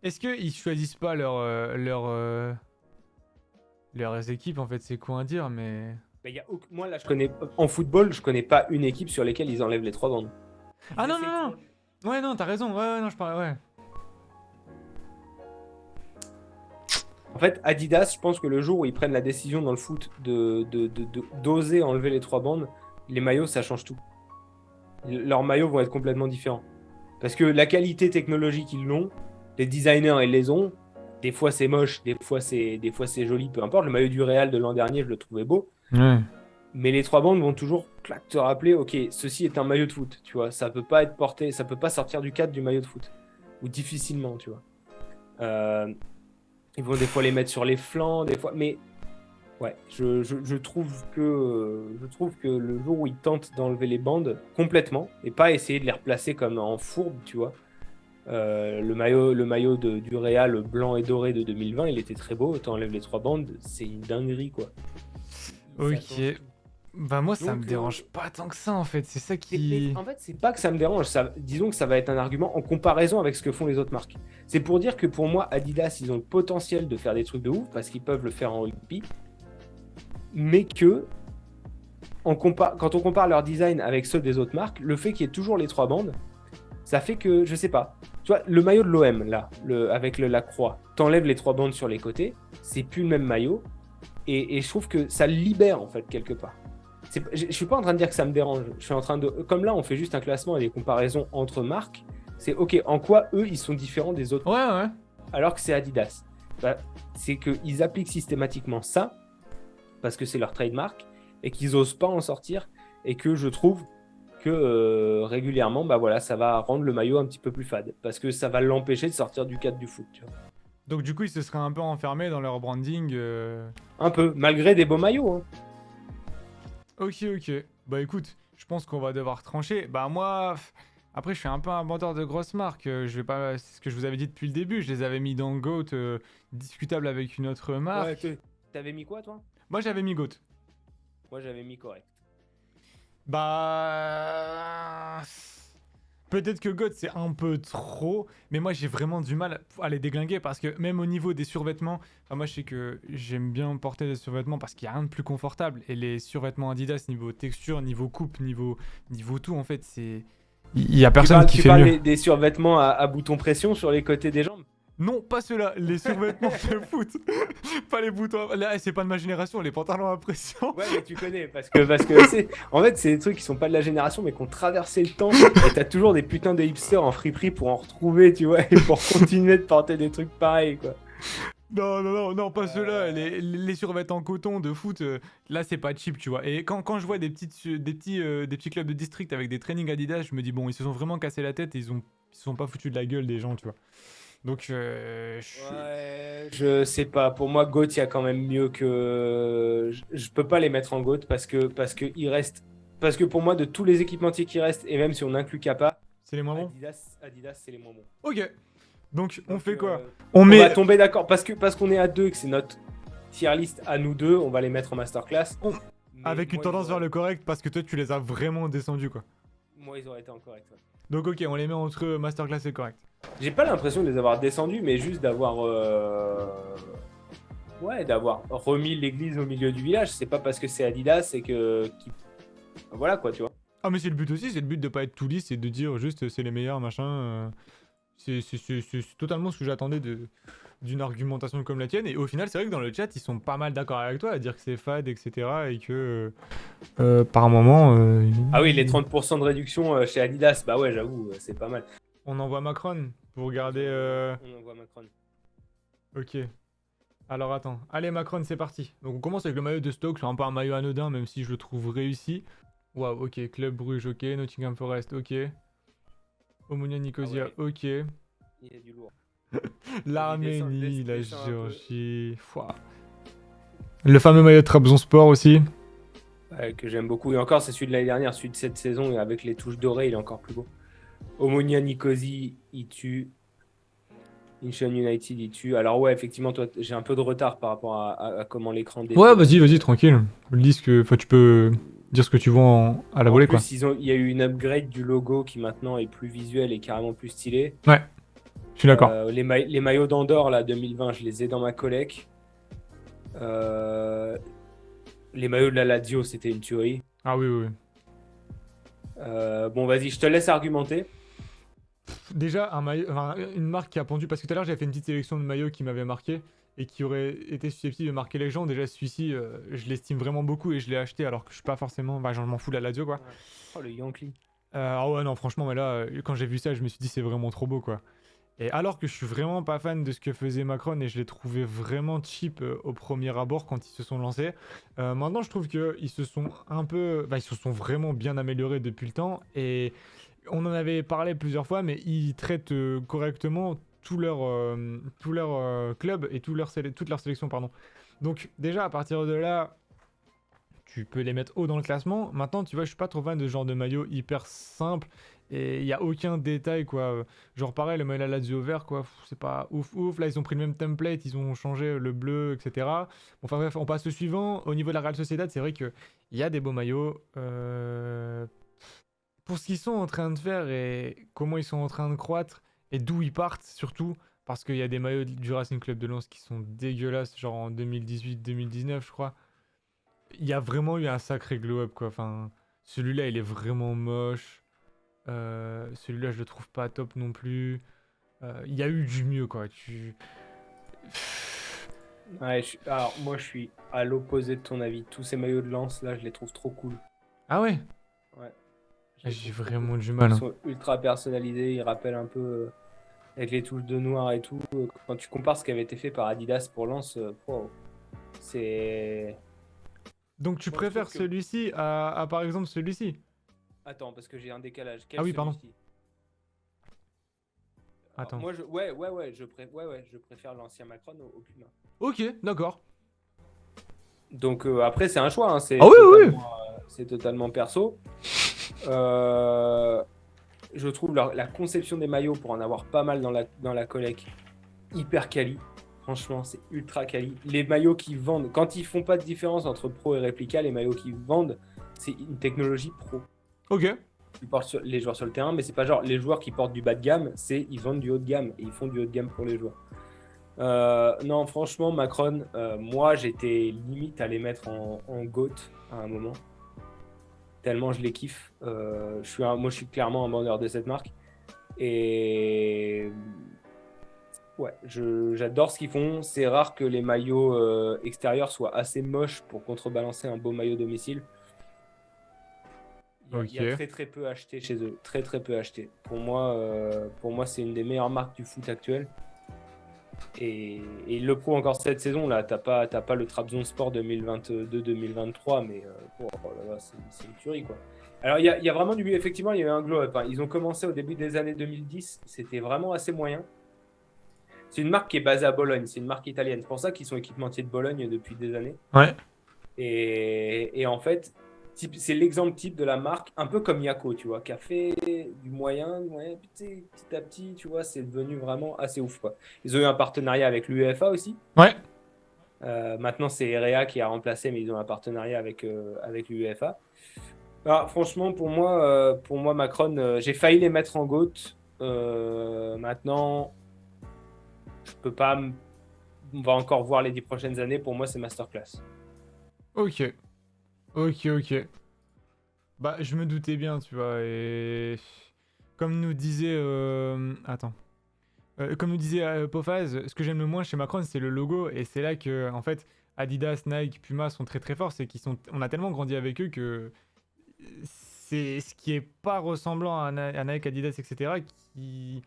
Est-ce qu'ils choisissent pas leurs équipes, en fait, c'est quoi à dire, mais. Bah, moi, là, en football, je connais pas une équipe sur laquelle ils enlèvent les 3 bandes. Ah non, non, non. Ouais, non, t'as raison. Ouais, non, je parlais, ouais. En fait, Adidas, je pense que le jour où ils prennent la décision dans le foot d'oser enlever les 3 bandes, les maillots, ça change tout. Leurs maillots vont être complètement différents. Parce que la qualité technologique, ils l'ont. Les designers, ils les ont. Des fois, c'est moche, des fois, c'est joli, peu importe. Le maillot du Real de l'an dernier, je le trouvais beau. Ouais. Mais les 3 bandes vont toujours te rappeler, ok, ceci est un maillot de foot, tu vois. Ça peut pas être porté, ça peut pas sortir du cadre du maillot de foot. Ou difficilement, tu vois. Ils vont des fois les mettre sur les flancs, des fois. Mais ouais, je trouve que le jour où ils tentent d'enlever les bandes complètement, et pas essayer de les replacer comme en fourbe, tu vois, Le maillot du Real blanc et doré de 2020, il était très beau. T'enlèves les 3 bandes, c'est une dinguerie, quoi. Ça Ok. change tout. Bah moi ça me Donc, dérange pas tant que ça en fait, c'est ça mais qui... en fait, c'est pas que ça me dérange. Disons que ça va être un argument en comparaison avec ce que font les autres marques. C'est pour dire que pour moi, Adidas, ils ont le potentiel de faire des trucs de ouf parce qu'ils peuvent le faire en rugby, mais que quand on compare leur design avec ceux des autres marques, le fait qu'il y ait toujours les 3 bandes, ça fait que, je sais pas, tu vois, le maillot de l'OM, là, avec la croix, t'enlèves les 3 bandes sur les côtés, c'est plus le même maillot, et je trouve que ça le libère, en fait, quelque part. Je suis pas en train de dire que ça me dérange, je suis en train de... Comme là, on fait juste un classement et des comparaisons entre marques, c'est ok, en quoi eux, ils sont différents des autres, Ouais, ouais. alors que c'est Adidas. Bah, c'est qu'ils appliquent systématiquement ça, parce que c'est leur trademark, et qu'ils osent pas en sortir, et que je trouve que régulièrement, bah voilà, ça va rendre le maillot un petit peu plus fade, parce que ça va l'empêcher de sortir du cadre du foot. Tu vois. Donc du coup ils se seraient un peu enfermés dans leur branding. Un peu, malgré des beaux maillots. Hein. Ok, ok. Bah écoute, je pense qu'on va devoir trancher. Bah moi, après je suis un peu un vendeur de grosses marques. Je vais pas, c'est ce que je vous avais dit depuis le début. Je les avais mis dans Goat, discutable avec une autre Ouais, marque. t'avais mis quoi, toi? Moi j'avais mis Goat. Moi, j'avais mis correct. Bah... Peut-être que God c'est un peu trop, mais moi j'ai vraiment du mal à les déglinguer parce que même au niveau des survêtements, enfin, moi je sais que j'aime bien porter des survêtements parce qu'il n'y a rien de plus confortable et les survêtements Adidas niveau texture, niveau coupe, niveau tout en fait c'est... Il y a personne qui Tu fait parles mieux. des survêtements à bouton pression sur les côtés des jambes? Non, pas ceux-là, les survêtements de foot. Pas les boutons. Là, c'est pas de ma génération, les pantalons à pression. Ouais, mais tu connais, parce que en fait, c'est des trucs qui sont pas de la génération, mais qui ont traversé le temps. Et t'as toujours des putains de hipsters en friperie pour en retrouver, tu vois, et pour continuer de porter des trucs pareils, quoi. Non, non, non, non, pas ceux-là. Les survêtements en coton de foot, là, c'est pas cheap, tu vois. Et quand je vois des petits clubs de district avec des trainings Adidas, je me dis, bon, ils se sont vraiment cassé la tête et ils se sont pas foutus de la gueule des gens, tu vois. Donc, Ouais, je sais pas. Pour moi, GOAT, il y a quand même mieux que. Je peux pas les mettre en GOAT parce que il reste. Parce que pour moi, de tous les équipementiers qui restent, et même si on inclut Kappa, c'est les moins bons. Adidas, c'est les moins bons. Ok. Donc, on Donc, fait quoi? on met... va tomber d'accord parce qu'on est à deux, que c'est notre tier list à nous deux, on va les mettre en masterclass. Avec une tendance vers le correct parce que toi, tu les as vraiment descendus, quoi. Moi, ils auraient été en correct. Ouais. Donc, ok, on les met entre masterclass et correct. J'ai pas l'impression de les avoir descendus, mais juste d'avoir. Ouais, d'avoir remis l'église au milieu du village. C'est pas parce que c'est Adidas, c'est que. Voilà quoi, tu vois. Ah, mais c'est le but aussi, c'est le but de pas être tout lisse et de dire juste c'est les meilleurs, machin. C'est totalement ce que j'attendais d'une argumentation comme la tienne. Et au final, c'est vrai que dans le chat, ils sont pas mal d'accord avec toi à dire que c'est fade, etc. Et que par moment. Ah oui, les 30% de réduction chez Adidas, bah ouais, j'avoue, c'est pas mal. On envoie Macron pour regarder. On envoie Macron. Ok. Alors attends. Allez, Macron, c'est parti. Donc on commence avec le maillot de Stoke. C'est un peu un maillot anodin, même si je le trouve réussi. Waouh, ok. Club Bruges, ok. Nottingham Forest, ok. Omonia Nicosia, Ah ouais. ok. Il y a du lourd. L'Arménie, la descend un peu. Géorgie. Fouah. Le fameux maillot de Trabzonspor aussi. Ouais, que j'aime beaucoup. Et encore, c'est celui de l'année dernière, celui de cette saison, et avec les touches dorées, il est encore plus beau. Omonia Nicosie, il tue. Incheon United, il tue. Alors ouais, effectivement, toi, j'ai un peu de retard par rapport à comment l'écran défile. Ouais, vas-y, tranquille. Enfin, tu peux dire ce que tu vois à la En volée, plus, quoi. il y a eu une upgrade du logo qui maintenant est plus visuel et carrément plus stylé. Ouais, je suis d'accord. Les maillots d'Andorre, là, 2020, je les ai dans ma collecte. Les maillots de la Lazio, c'était une tuerie. Ah oui, oui, oui. Bon, vas-y, je te laisse argumenter. Déjà, une marque qui a pondu, parce que tout à l'heure j'avais fait une petite sélection de maillots qui m'avait marqué et qui aurait été susceptible de marquer les gens. Déjà, celui-ci, je l'estime vraiment beaucoup et je l'ai acheté alors que je suis pas forcément. Bah, j'en m'en fous de la Lazio, quoi. Oh, le Yankee. Ah ouais, non, franchement, mais là, quand j'ai vu ça, je me suis dit, c'est vraiment trop beau, quoi. Et alors que je suis vraiment pas fan de ce que faisait Macron et je l'ai trouvé vraiment cheap au premier abord quand ils se sont lancés. Maintenant, je trouve qu'ils se sont un peu. Bah, ils se sont vraiment bien améliorés depuis le temps et. On en avait parlé plusieurs fois, mais ils traitent correctement tout leur club et toute leur sélection, pardon. Donc déjà, à partir de là, tu peux les mettre haut dans le classement. Maintenant, tu vois, je suis pas trop fan de ce genre de maillot hyper simple Et il n'y a aucun détail, quoi. Genre, pareil, le maillot de la Lazio vert, quoi. C'est pas ouf, ouf. Là, ils ont pris le même template, ils ont changé le bleu, etc. Bon, enfin, bref, on passe au suivant. Au niveau de la Real Sociedad, c'est vrai qu'il y a des beaux maillots. Pour ce qu'ils sont en train de faire et comment ils sont en train de croître et d'où ils partent, surtout. Parce qu'il y a des maillots du Racing Club de Lens qui sont dégueulasses, genre en 2018-2019, je crois. Il y a vraiment eu un sacré glow-up, quoi. Enfin, celui-là, il est vraiment moche. Celui-là, je le trouve pas top non plus. Il y a eu du mieux, quoi. Ouais, alors moi je suis à l'opposé de ton avis. Tous ces maillots de Lens là, je les trouve trop cool. Ah ouais? Ouais, je Ah, les j'ai trouve trop cool. vraiment du mal, Ils hein. sont ultra personnalisés, ils rappellent un peu avec les touches de noir et tout. Quand tu compares ce qui avait été fait par Adidas pour Lens, wow, c'est. Donc tu Moi je trouve préfères que. celui-ci à par exemple celui-ci? Attends, parce que j'ai un décalage. Ah Quel oui, pardon. celui-ci? Alors, Attends. moi je préfère l'ancien Macron au Puma. Ok, d'accord. Donc après c'est un choix, hein, Ah oui, oui, oui. c'est totalement perso. Euh, je trouve la conception des maillots pour en avoir pas mal dans la collecte hyper quali. Franchement, c'est ultra quali. Les maillots qui vendent, quand ils font pas de différence entre pro et réplica, les maillots qui vendent, c'est une technologie pro. Ok. Ils portent les joueurs sur le terrain, mais c'est pas genre les joueurs qui portent du bas de gamme, c'est ils vendent du haut de gamme et ils font du haut de gamme pour les joueurs. Non, franchement, Macron, moi j'étais limite à les mettre en GOAT à un moment, tellement je les kiffe. Moi je suis clairement un vendeur de cette marque. Et ouais, j'adore ce qu'ils font. C'est rare que les maillots extérieurs soient assez moches pour contrebalancer un beau maillot domicile. Il y a Ok. très très peu acheté chez eux, très très peu acheté. Pour moi c'est une des meilleures marques du foot actuel. Et il le prouve encore cette saison là. T'as pas le Trabzonspor 2022-2023, mais oh là là, c'est une tuerie quoi. Alors il y a vraiment du effectivement il y a eu un glow up. Hein. Ils ont commencé au début des années 2010, c'était vraiment assez moyen. C'est une marque qui est basée à Bologne, c'est une marque italienne. C'est pour ça qu'ils sont équipementiers de Bologne depuis des années. Ouais. Et en fait, c'est l'exemple type de la marque, un peu comme Yako, tu vois, qui a fait du moyen petit à petit, tu vois, c'est devenu vraiment assez ouf, quoi. Ils ont eu un partenariat avec l'UEFA aussi. Ouais. Maintenant, c'est Erea qui a remplacé, mais ils ont un partenariat avec l'UEFA. Alors, franchement, pour moi Macron, j'ai failli les mettre en GOAT. Maintenant, je peux pas. On va encore voir les 10 prochaines années. Pour moi, c'est masterclass. Ok. Ok, ok. Bah, je me doutais bien, tu vois. Et comme nous disait. Attends. Comme nous disait Pofaz, ce que j'aime le moins chez Macron, c'est le logo. Et c'est là que, en fait, Adidas, Nike, Puma sont très très forts. C'est qu'ils sont. On a tellement grandi avec eux que c'est ce qui est pas ressemblant à Nike, Adidas, etc. qui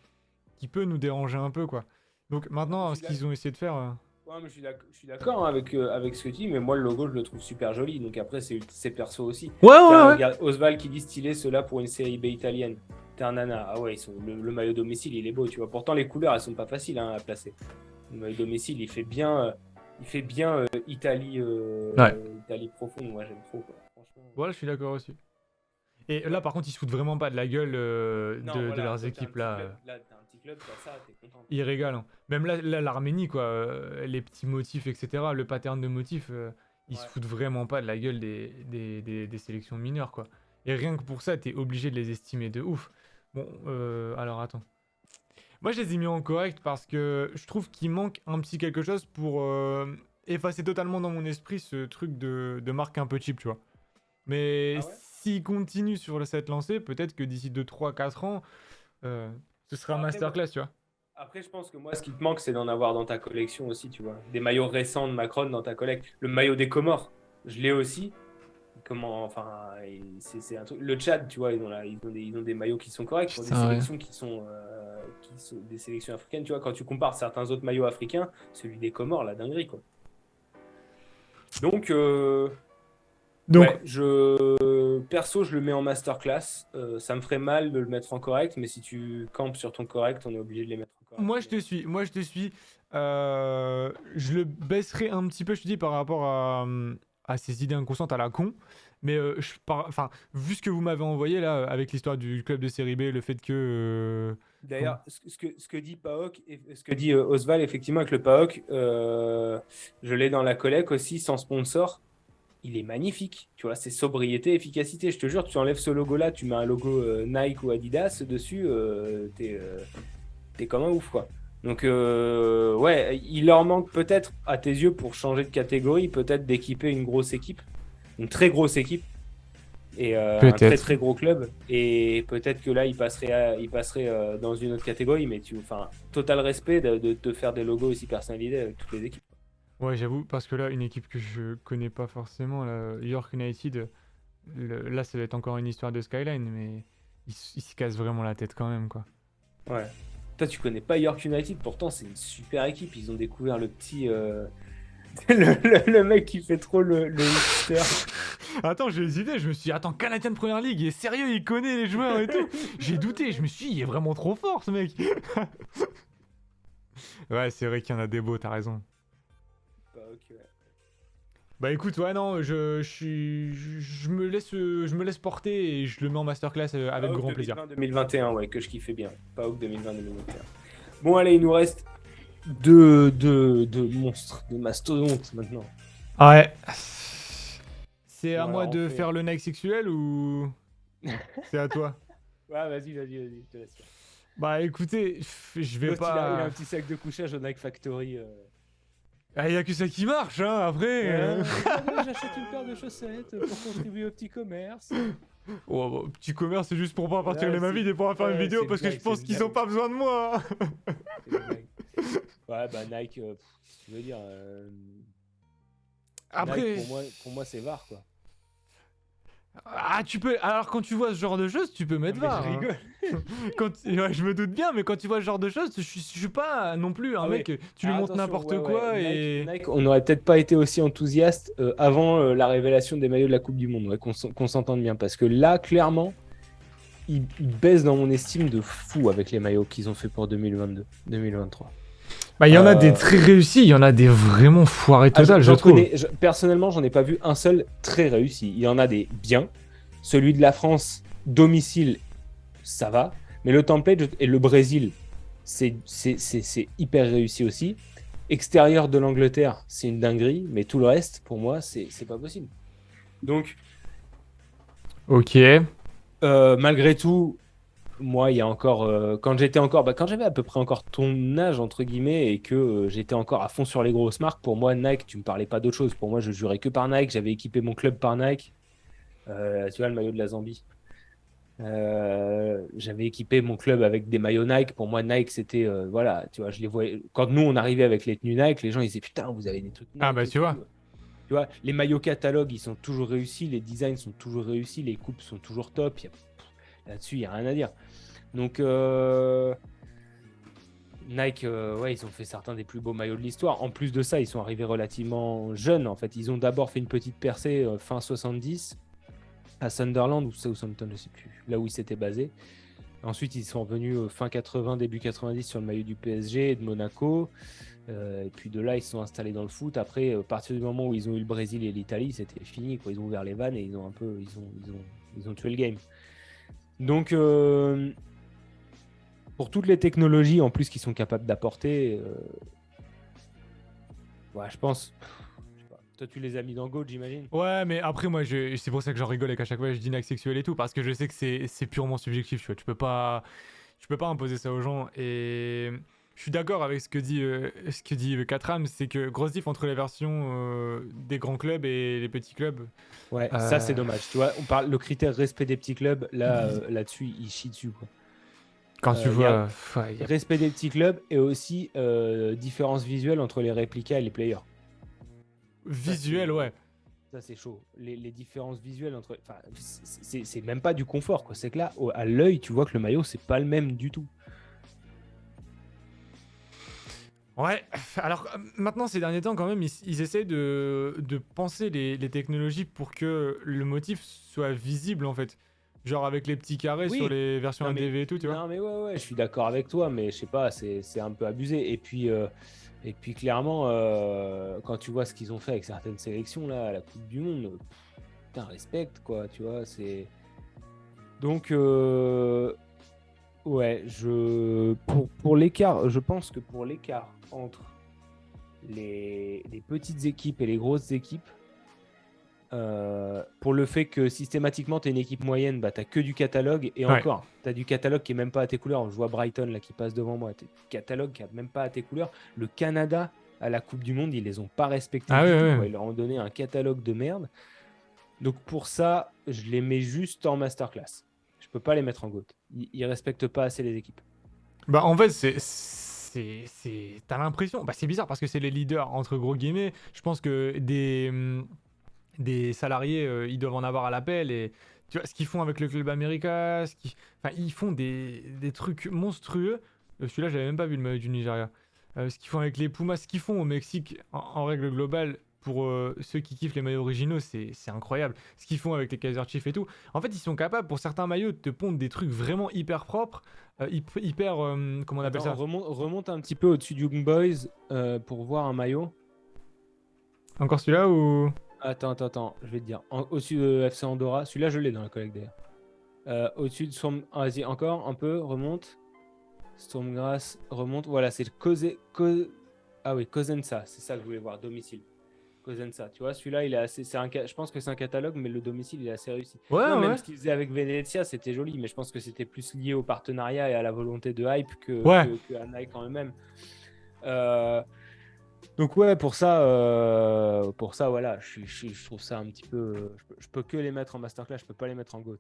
peut nous déranger un peu, quoi. Donc maintenant, ce qu'ils ont essayé de faire. Ouais, mais je suis d'accord hein, avec ce que tu dis, mais moi, le logo, je le trouve super joli. Donc après, c'est perso aussi. Ouais, ouais, ouais. Regarde, Osval qui dit stylé cela pour une série B italienne. T'es un nana. Ah ouais, le maillot domicile, il est beau, tu vois. Pourtant, les couleurs, elles sont pas faciles hein, à placer. Le maillot domicile, il fait bien Italie, Ouais. Italie profonde. Moi, j'aime trop, quoi. Franchement. Voilà, je suis d'accord aussi. Et là, par contre, ils se foutent vraiment pas de la gueule Non, de voilà, leurs toi, t'es un équipes petit là. club. Là, t'as un petit club, t'as ça, t'es content. Ils régalent, hein. Même là, l'Arménie, quoi, les petits motifs, etc., le pattern de motifs, ils se Ouais. foutent vraiment pas de la gueule des sélections mineures, quoi. Et rien que pour ça, t'es obligé de les estimer de ouf. Bon, alors attends. Moi, je les ai mis en correct parce que je trouve qu'il manque un petit quelque chose pour effacer totalement dans mon esprit ce truc de marque un peu cheap, tu vois. Mais Ah ouais? s'ils continuent sur cette lancée, peut-être que d'ici 2, 3, 4 ans, ce sera Bon, après, masterclass, tu vois. Après, je pense que moi, ce qui te manque, c'est d'en avoir dans ta collection aussi, tu vois. Des maillots récents de Macron dans ta collecte. Le maillot des Comores, je l'ai aussi. Comment, enfin, c'est un truc. Le Tchad, tu vois, ils ont des maillots qui sont corrects pour des Putain, ouais. sélections qui sont des sélections africaines. Tu vois, quand tu compares certains autres maillots africains, celui des Comores, la dinguerie, quoi. Donc, Donc, ouais, perso, je le mets en masterclass. Ça me ferait mal de le mettre en correct, mais si tu campes sur ton correct, on est obligé de les mettre en correct. moi, je te suis. Moi, je te suis. Je le baisserai un petit peu, je te dis, par rapport à ces idées inconscientes à la con. Mais enfin, vu ce que vous m'avez envoyé là, avec l'histoire du club de série B, le fait que. Comment. D'ailleurs, ce que dit PAOK, et ce que dit Osval, effectivement, avec le PAOK, je l'ai dans la collecte aussi, sans sponsor. Il est magnifique. Tu vois, c'est sobriété, efficacité. Je te jure, tu enlèves ce logo-là, tu mets un logo Nike ou Adidas dessus, t'es comme un ouf, quoi. Donc, ouais, il leur manque peut-être, à tes yeux, pour changer de catégorie, peut-être d'équiper une grosse équipe, une très grosse équipe, et un très Peut-être. très gros club. Et peut-être que là, il passerait dans une autre catégorie, mais enfin, total respect de te faire des logos aussi personnalisés avec toutes les équipes. Ouais, j'avoue, parce que là, une équipe que je connais pas forcément, là, York United, là, ça va être encore une histoire de Skyline, mais ils se cassent vraiment la tête quand même, quoi. Ouais. Toi, tu connais pas York United, pourtant c'est une super équipe. Ils ont découvert le petit, le mec qui fait trop le hipster. Attends, j'ai hésité, je me suis dit, attends, Canadian Premier League, il est sérieux, il connaît les joueurs et tout. J'ai douté, je me suis dit, il est vraiment trop fort ce mec. Ouais, c'est vrai qu'il y en a des beaux, t'as raison. Bah, ok, ouais. Bah écoute, ouais, non, je me laisse porter et je le mets en masterclass avec PAOK grand plaisir. 2020-2021, ouais, que je kiffais bien. PAOK 2020-2021. Bon, allez, il nous reste deux monstres, des mastodontes maintenant. Ouais. C'est à Bon, moi alors on de fait. faire le Nike sexuel ou c'est à toi? Ouais, vas-y, je te laisse faire. Bah écoutez, je vais L'autre, il a un pas. petit sac de couchage au Nike Factory. Ah, y a que ça qui marche, hein, après. Regardez, j'achète une paire de chaussettes pour contribuer au petit commerce. Oh, bah, petit commerce, c'est juste pour pas partir Ouais, les mains vides et pour faire une ouais, vidéo c'est une parce que je blague, c'est pense une qu'ils ont blague. pas besoin de moi. C'est une blague. Ouais, bah Nike, qu'est-ce que tu veux dire Nike, Après. pour moi c'est VAR, quoi. Ah, tu peux. Alors, quand tu vois ce genre de choses, tu peux Non, mettre mais je VAR, hein. rigole. Ouais, je me doute bien, mais quand tu vois ce genre de choses, je suis pas non plus un Ah oui. mec, tu lui Alors montres attention, ouais, n'importe ouais. quoi Nike, et. Nike, on n'aurait peut-être pas été aussi enthousiaste avant la révélation des maillots de la Coupe du Monde, ouais, qu'on s'entende bien. Parce que là, clairement, ils baissent dans mon estime de fou avec les maillots qu'ils ont fait pour 2022, 2023. Bah, il y en a des Euh, très réussis, il y en a des vraiment foirés total, je J'en trouve. connais, personnellement, j'en ai pas vu un seul très réussi. Il y en a des bien. Celui de la France, domicile, ça va. Mais le template et le Brésil, c'est hyper réussi aussi. Extérieur de l'Angleterre, c'est une dinguerie. Mais tout le reste, pour moi, c'est pas possible. Donc, Ok. malgré tout, moi, il y a encore, quand j'avais à peu près encore ton âge, entre guillemets, et que j'étais encore à fond sur les grosses marques, pour moi, Nike, tu me parlais pas d'autre chose. Pour moi, je jurais que par Nike. J'avais équipé mon club par Nike. Tu vois, le maillot de la Zambie. J'avais équipé mon club avec des maillots Nike. Pour moi, Nike, c'était, voilà, tu vois, je les voyais. Quand nous, on arrivait avec les tenues Nike, les gens, ils disaient, putain, vous avez des trucs Ah, Nike bah, et tu tout. vois. Tu vois, les maillots catalogues, ils sont toujours réussis, les designs sont toujours réussis, les coupes sont toujours top. Là-dessus, il n'y a rien à dire. Donc, Nike, ouais, ils ont fait certains des plus beaux maillots de l'histoire. En plus de ça, ils sont arrivés relativement jeunes. En fait, ils ont d'abord fait une petite percée fin 70 à Sunderland ou Southampton, je sais plus, là où ils s'étaient basés. Ensuite, ils sont revenus fin 80, début 90 sur le maillot du PSG et de Monaco. Et puis de là, ils se sont installés dans le foot. Après, à partir du moment où ils ont eu le Brésil et l'Italie, c'était fini, quoi. Ils ont ouvert les vannes et ils ont tué le game. Donc, pour toutes les technologies en plus qu'ils sont capables d'apporter, ouais, je pense. Je sais pas. Toi, tu les as mis dans Go, j'imagine. Ouais, mais après, moi, c'est pour ça que j'en rigole et qu'à chaque fois, je dis Nike sexuel et tout, parce que je sais que c'est purement subjectif, tu vois. Tu peux pas imposer ça aux gens. Et je suis d'accord avec ce que dit Katram, c'est que grosse diff entre les versions des grands clubs et les petits clubs. Ouais, ça c'est Euh, dommage. Tu vois, on parle le critère respect des petits clubs. Là, là-dessus, il chie dessus, quoi. Quand tu Il y a vois. Ouais, respect des petits clubs et aussi différence visuelle entre les réplicas et les players. Ça, visuel, ouais. ça, c'est chaud. Les différences visuelles entre. Enfin, c'est même pas du confort, quoi. C'est que là, à l'œil, tu vois que le maillot, c'est pas le même du tout. Ouais, alors maintenant, ces derniers temps, quand même, ils essayent de penser les technologies pour que le motif soit visible, en fait. Genre avec les petits carrés sur Oui, les versions non mais, ADV et tout, tu vois. non, mais ouais, je suis d'accord avec toi, mais je sais pas, c'est un peu abusé. Et puis clairement, quand tu vois ce qu'ils ont fait avec certaines sélections là, à la Coupe du Monde, putain, respecte, quoi, tu vois, c'est... Donc, ouais, pour l'écart, je pense que pour l'écart entre les petites équipes et les grosses équipes, pour le fait que systématiquement, tu es une équipe moyenne, bah, tu n'as que du catalogue. Et Ouais. encore, tu as du catalogue qui n'est même pas à tes couleurs. Je vois Brighton là, qui passe devant moi. Tu catalogue qui n'est même pas à tes couleurs. Le Canada, à la Coupe du Monde, ils les ont pas respectés Ah du ouais, tout, ouais. quoi. Ils leur ont donné un catalogue de merde. Donc pour ça, je les mets juste en masterclass. Je peux pas les mettre en GOAT. Ils respectent pas assez les équipes. Bah en fait t'as l'impression, bah c'est bizarre parce que c'est les leaders entre gros guillemets. Je pense que des salariés ils doivent en avoir à l'appel et tu vois ce qu'ils font avec le club America, enfin ils font des trucs monstrueux. Celui-là j'avais même pas vu le maillot du Nigeria. Ce qu'ils font avec les Pumas, ce qu'ils font au Mexique en règle globale. Pour ceux qui kiffent les maillots originaux, c'est incroyable. Ce qu'ils font avec les Kaiser Chiefs et tout. En fait, ils sont capables, pour certains maillots, de te pondre des trucs vraiment hyper propres, hyper. Comment on appelle Attends, ça? remonte un petit peu au-dessus du Young Boys pour voir un maillot. Encore celui-là ou. Attends, je vais te dire. Au-dessus de FC Andorra, celui-là je l'ai dans la collecte d'ailleurs. Au-dessus de Storm... vas-y, encore un peu, remonte. Stormgrass, remonte. Voilà, c'est Ah oui, Cosenza, c'est ça que je voulais voir, domicile. Cosenza, tu vois, celui-là, il est assez... je pense que c'est un catalogue, mais le domicile, il est assez réussi. Ouais, Non, même ouais. ce qu'il faisait avec Venezia, c'était joli, mais je pense que c'était plus lié au partenariat et à la volonté de hype Ouais. que à Nike en eux-mêmes. Donc ouais, pour ça, voilà, je trouve ça un petit peu... Je peux que les mettre en masterclass, je peux pas les mettre en GOAT.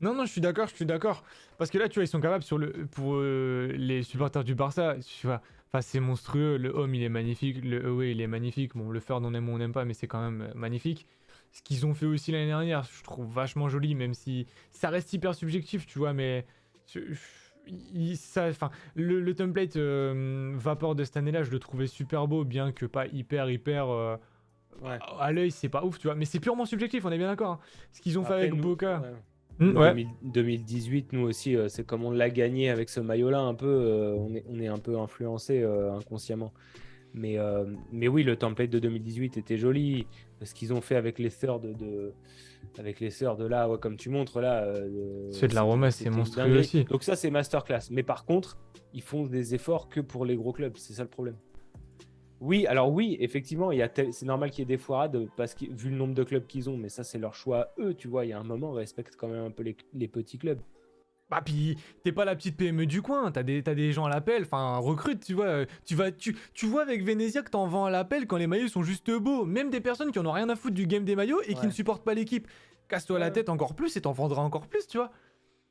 Non, non, je suis d'accord, je suis d'accord. Parce que là, tu vois, ils sont capables pour les supporters du Barça, tu vois. Enfin, c'est monstrueux. Le home, il est magnifique. Le away, il est magnifique. Bon, le third, on aime ou on n'aime pas, mais c'est quand même magnifique. Ce qu'ils ont fait aussi l'année dernière, je trouve vachement joli, même si ça reste hyper subjectif, tu vois. Mais enfin, le template Vapor de cette année-là, je le trouvais super beau, bien que pas hyper. Ouais. À l'œil, c'est pas ouf, tu vois. Mais c'est purement subjectif, on est bien d'accord, hein. Ce qu'ils ont fait Après, avec Boca. ouais. Hmm, Nous, ouais. 2018, nous aussi, c'est comme on l'a gagné avec ce maillot-là, un peu, on est un peu influencé inconsciemment. Mais oui, le template de 2018 était joli. Ce qu'ils ont fait avec les avec les sœurs de là, ouais, comme tu montres là, Ceux de la Roma, c'est c'était une monstrueux dinguerie. aussi. Donc ça, c'est masterclass. Mais par contre, ils font des efforts que pour les gros clubs. C'est ça le problème. Oui, alors oui, effectivement, c'est normal qu'il y ait des foirades parce que vu le nombre de clubs qu'ils ont, mais ça c'est leur choix eux, tu vois. Il y a un moment, on respecte quand même un peu les petits clubs. Bah puis t'es pas la petite PME du coin, t'as des gens à l'appel, enfin recrute, tu vois, tu vois avec Venezia que t'en vends à l'appel quand les maillots sont juste beaux, même des personnes qui en ont rien à foutre du game des maillots et qui ne Ouais, supportent pas l'équipe. Casse-toi la ouais, tête encore plus et t'en vendras encore plus, tu vois.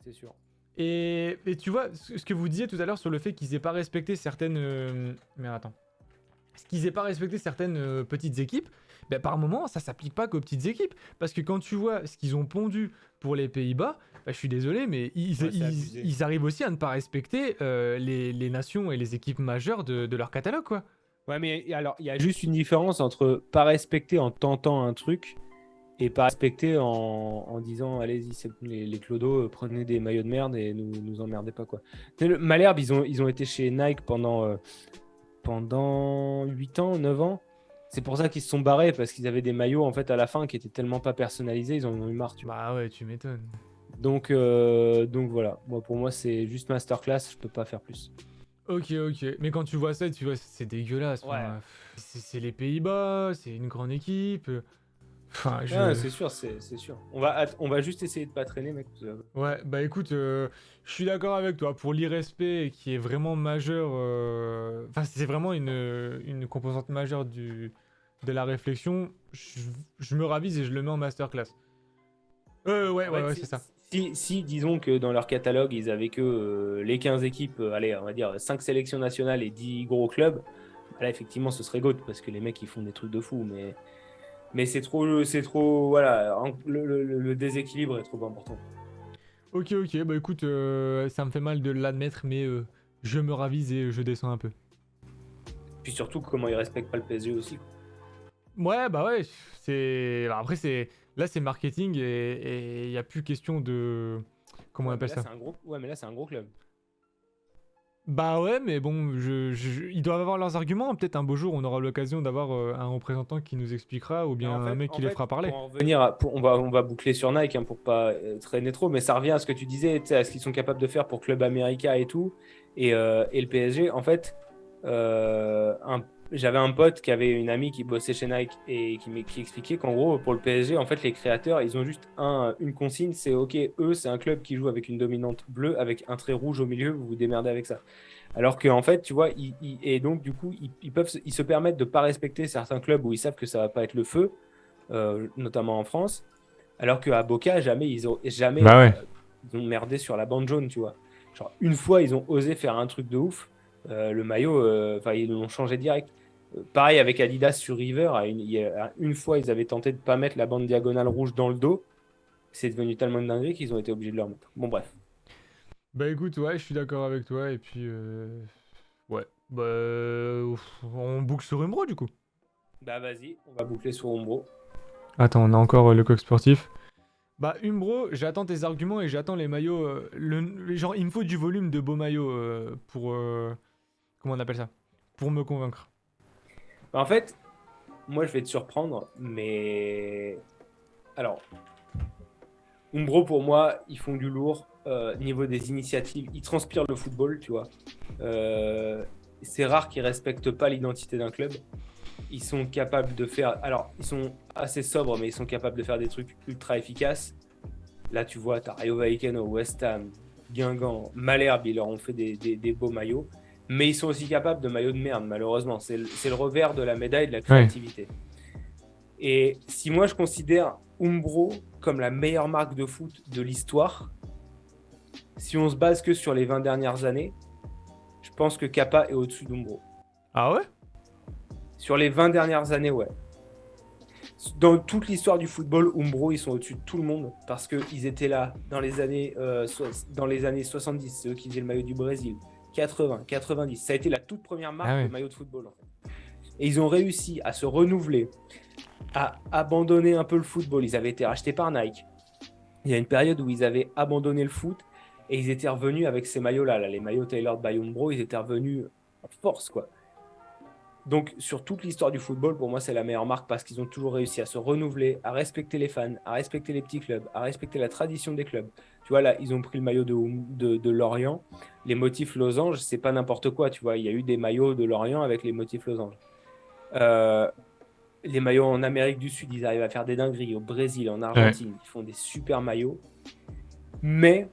c'est sûr. Et tu vois, ce que vous disiez tout à l'heure sur le fait qu'ils aient pas respecté certaines... Mais attends. Ce qu'ils aient pas respecté certaines petites équipes, ben par moment, ça s'applique pas qu'aux petites équipes. Parce que quand tu vois ce qu'ils ont pondu pour les Pays-Bas, ben, je suis désolé, mais Ouais, c'est abusé. ils arrivent aussi à ne pas respecter les nations et les équipes majeures de leur catalogue, quoi. Ouais, mais alors il y a juste une différence entre pas respecter en tentant un truc et pas respecter en disant allez-y, les clodos, prenez des maillots de merde et nous emmerdez pas quoi. Malherbe, ils ont été chez Nike pendant 8 ans, 9 ans. C'est pour ça qu'ils se sont barrés, parce qu'ils avaient des maillots en fait à la fin qui étaient tellement pas personnalisés, ils en ont eu marre, tu vois. Bah ouais, tu m'étonnes. Donc voilà, moi, pour moi c'est juste masterclass, je peux pas faire plus. Ok, ok. Mais quand tu vois ça, tu vois, c'est dégueulasse. Ouais. Enfin, c'est les Pays-Bas, c'est une grande équipe. Enfin, Ah, je... c'est sûr, c'est sûr. On va juste essayer de pas traîner, mec. Ouais, bah écoute, je suis d'accord avec toi. Pour l'irrespect qui est vraiment majeur, enfin c'est vraiment une composante majeure de la réflexion, je me ravise et je le mets en masterclass. En fait, Ouais, c'est ça. si, disons que dans leur catalogue, ils avaient que les 15 équipes, allez, on va dire 5 sélections nationales et 10 gros clubs, bah là, effectivement, ce serait GOAT parce que les mecs, ils font des trucs de fou. Mais c'est trop, voilà, le déséquilibre est trop important. Ok, ok, bah écoute, ça me fait mal de l'admettre, mais je me ravise et je descends un peu. Puis surtout, comment ils respectent pas le PSG aussi. Ouais, bah ouais, c'est... bah après, c'est... Là, c'est marketing et il n'y a plus question de... Comment on Ouais, mais appelle là, ça? c'est un gros club. Bah ouais, mais bon, ils doivent avoir leurs arguments. Peut-être un beau jour, on aura l'occasion d'avoir un représentant qui nous expliquera ou Mais bien un mec en qui les fait, fera parler. pour en revenir, on va boucler sur Nike hein, pour pas traîner trop, mais ça revient à ce que tu disais, tu sais, à ce qu'ils sont capables de faire pour Club America et tout, et le PSG. En fait, j'avais un pote qui avait une amie qui bossait chez Nike et qui expliquait qu'en gros, pour le PSG, en fait, les créateurs, ils ont juste une consigne, c'est OK, eux, c'est un club qui joue avec une dominante bleue, avec un trait rouge au milieu, vous vous démerdez avec ça. Alors qu'en fait, tu vois, et donc du coup, ils se permettent de ne pas respecter certains clubs où ils savent que ça va pas être le feu, notamment en France, alors qu'à Boca, jamais Bah ouais. ils ont merdé sur la bande jaune, tu vois. Genre, une fois, ils ont osé faire un truc de ouf, le maillot, enfin, ils l'ont changé direct. Pareil avec Adidas sur River, une fois, ils avaient tenté de pas mettre la bande diagonale rouge dans le dos, c'est devenu tellement une dinguerie qu'ils ont été obligés de le remettre. Bon, bref. Bah écoute, ouais, je suis d'accord avec toi. Et puis, ouais. Bah, on boucle sur Umbro du coup. Bah, vas-y, on va boucler sur Umbro. Attends, on a encore le coq sportif. Bah, Umbro, j'attends tes arguments et j'attends les maillots. Genre, il me faut du volume de beaux maillots pour. Comment on appelle ça? Pour me convaincre. En fait, moi, je vais te surprendre, mais alors, Umbro, pour moi, ils font du lourd. Niveau des initiatives, ils transpirent le football, tu vois. C'est rare qu'ils respectent pas l'identité d'un club. Ils sont capables de faire. Alors, ils sont assez sobres, mais ils sont capables de faire des trucs ultra efficaces. Là, tu vois, t'as Rayo Vallecano, West Ham, Guingamp, Malherbe, ils leur ont fait des beaux maillots. Mais ils sont aussi capables de maillots de merde, malheureusement. C'est le revers de la médaille de la Ouais. créativité. Et si moi je considère Umbro comme la meilleure marque de foot de l'histoire, si on se base que sur les 20 dernières années, je pense que Kappa est au-dessus d'Umbro. Ah ouais? Sur les 20 dernières années, ouais. Dans toute l'histoire du football, Umbro, ils sont au-dessus de tout le monde parce qu'ils étaient là dans les années 70, c'est eux qui faisaient le maillot du Brésil, 80, 90. Ça a été la toute première Ah marque de ouais. maillot de football. En fait. Et ils ont réussi à se renouveler, à abandonner un peu le football. Ils avaient été rachetés par Nike. Il y a une période où ils avaient abandonné le foot et ils étaient revenus avec ces maillots-là. Là, les maillots Tailored by Umbro, ils étaient revenus en force, quoi. Donc, sur toute l'histoire du football, pour moi, c'est la meilleure marque parce qu'ils ont toujours réussi à se renouveler, à respecter les fans, à respecter les petits clubs, à respecter la tradition des clubs. Tu vois, là, ils ont pris le maillot de Lorient. Les motifs losanges, c'est pas n'importe quoi, tu vois. Il y a eu des maillots de Lorient avec les motifs losanges. Les maillots en Amérique du Sud, ils arrivent à faire des dingueries. Au Brésil, en Ouais. Argentine, ils font des super maillots. Mais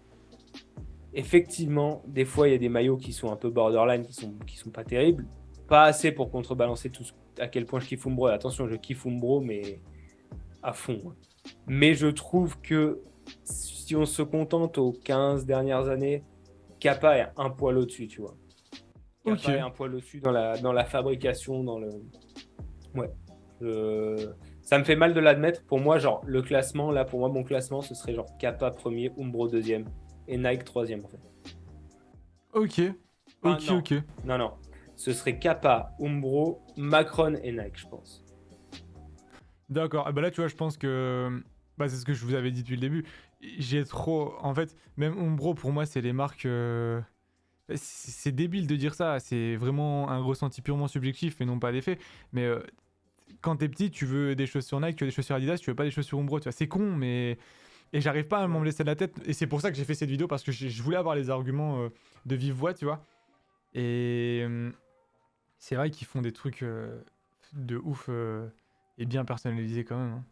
effectivement, des fois, il y a des maillots qui sont un peu borderline, qui sont pas terribles. Pas assez pour contrebalancer tout à quel point je kiffe Umbro. Attention, je kiffe Umbro, mais à fond. Mais je trouve que si on se contente aux 15 dernières années, Kappa est un poil au-dessus, tu vois. Ok. Kappa est un poil au-dessus dans la fabrication, dans le... Ouais. Ça me fait mal de l'admettre. Pour moi, genre, le classement, là, pour moi, mon classement, ce serait genre Kappa premier, Umbro deuxième et Nike troisième, en fait. Ok. Enfin, Ok, non. ok. Non, non. Ce serait Kappa, Umbro, Macron et Nike, je pense. D'accord. Ah bah là, tu vois, je pense que. Bah, c'est ce que je vous avais dit depuis le début. J'ai trop. En fait, même Umbro, pour moi, c'est les marques. C'est débile de dire ça. C'est vraiment un ressenti purement subjectif et non pas des faits. Mais quand t'es petit, tu veux des chaussures Nike, tu veux des chaussures Adidas, tu veux pas des chaussures Umbro. Tu vois, c'est con, mais. Et j'arrive pas à m'en Ouais. laisser de la tête. Et c'est pour ça que j'ai fait cette vidéo parce que je voulais avoir les arguments de vive voix, tu vois. Et c'est vrai qu'ils font des trucs de ouf et bien personnalisés quand même, hein.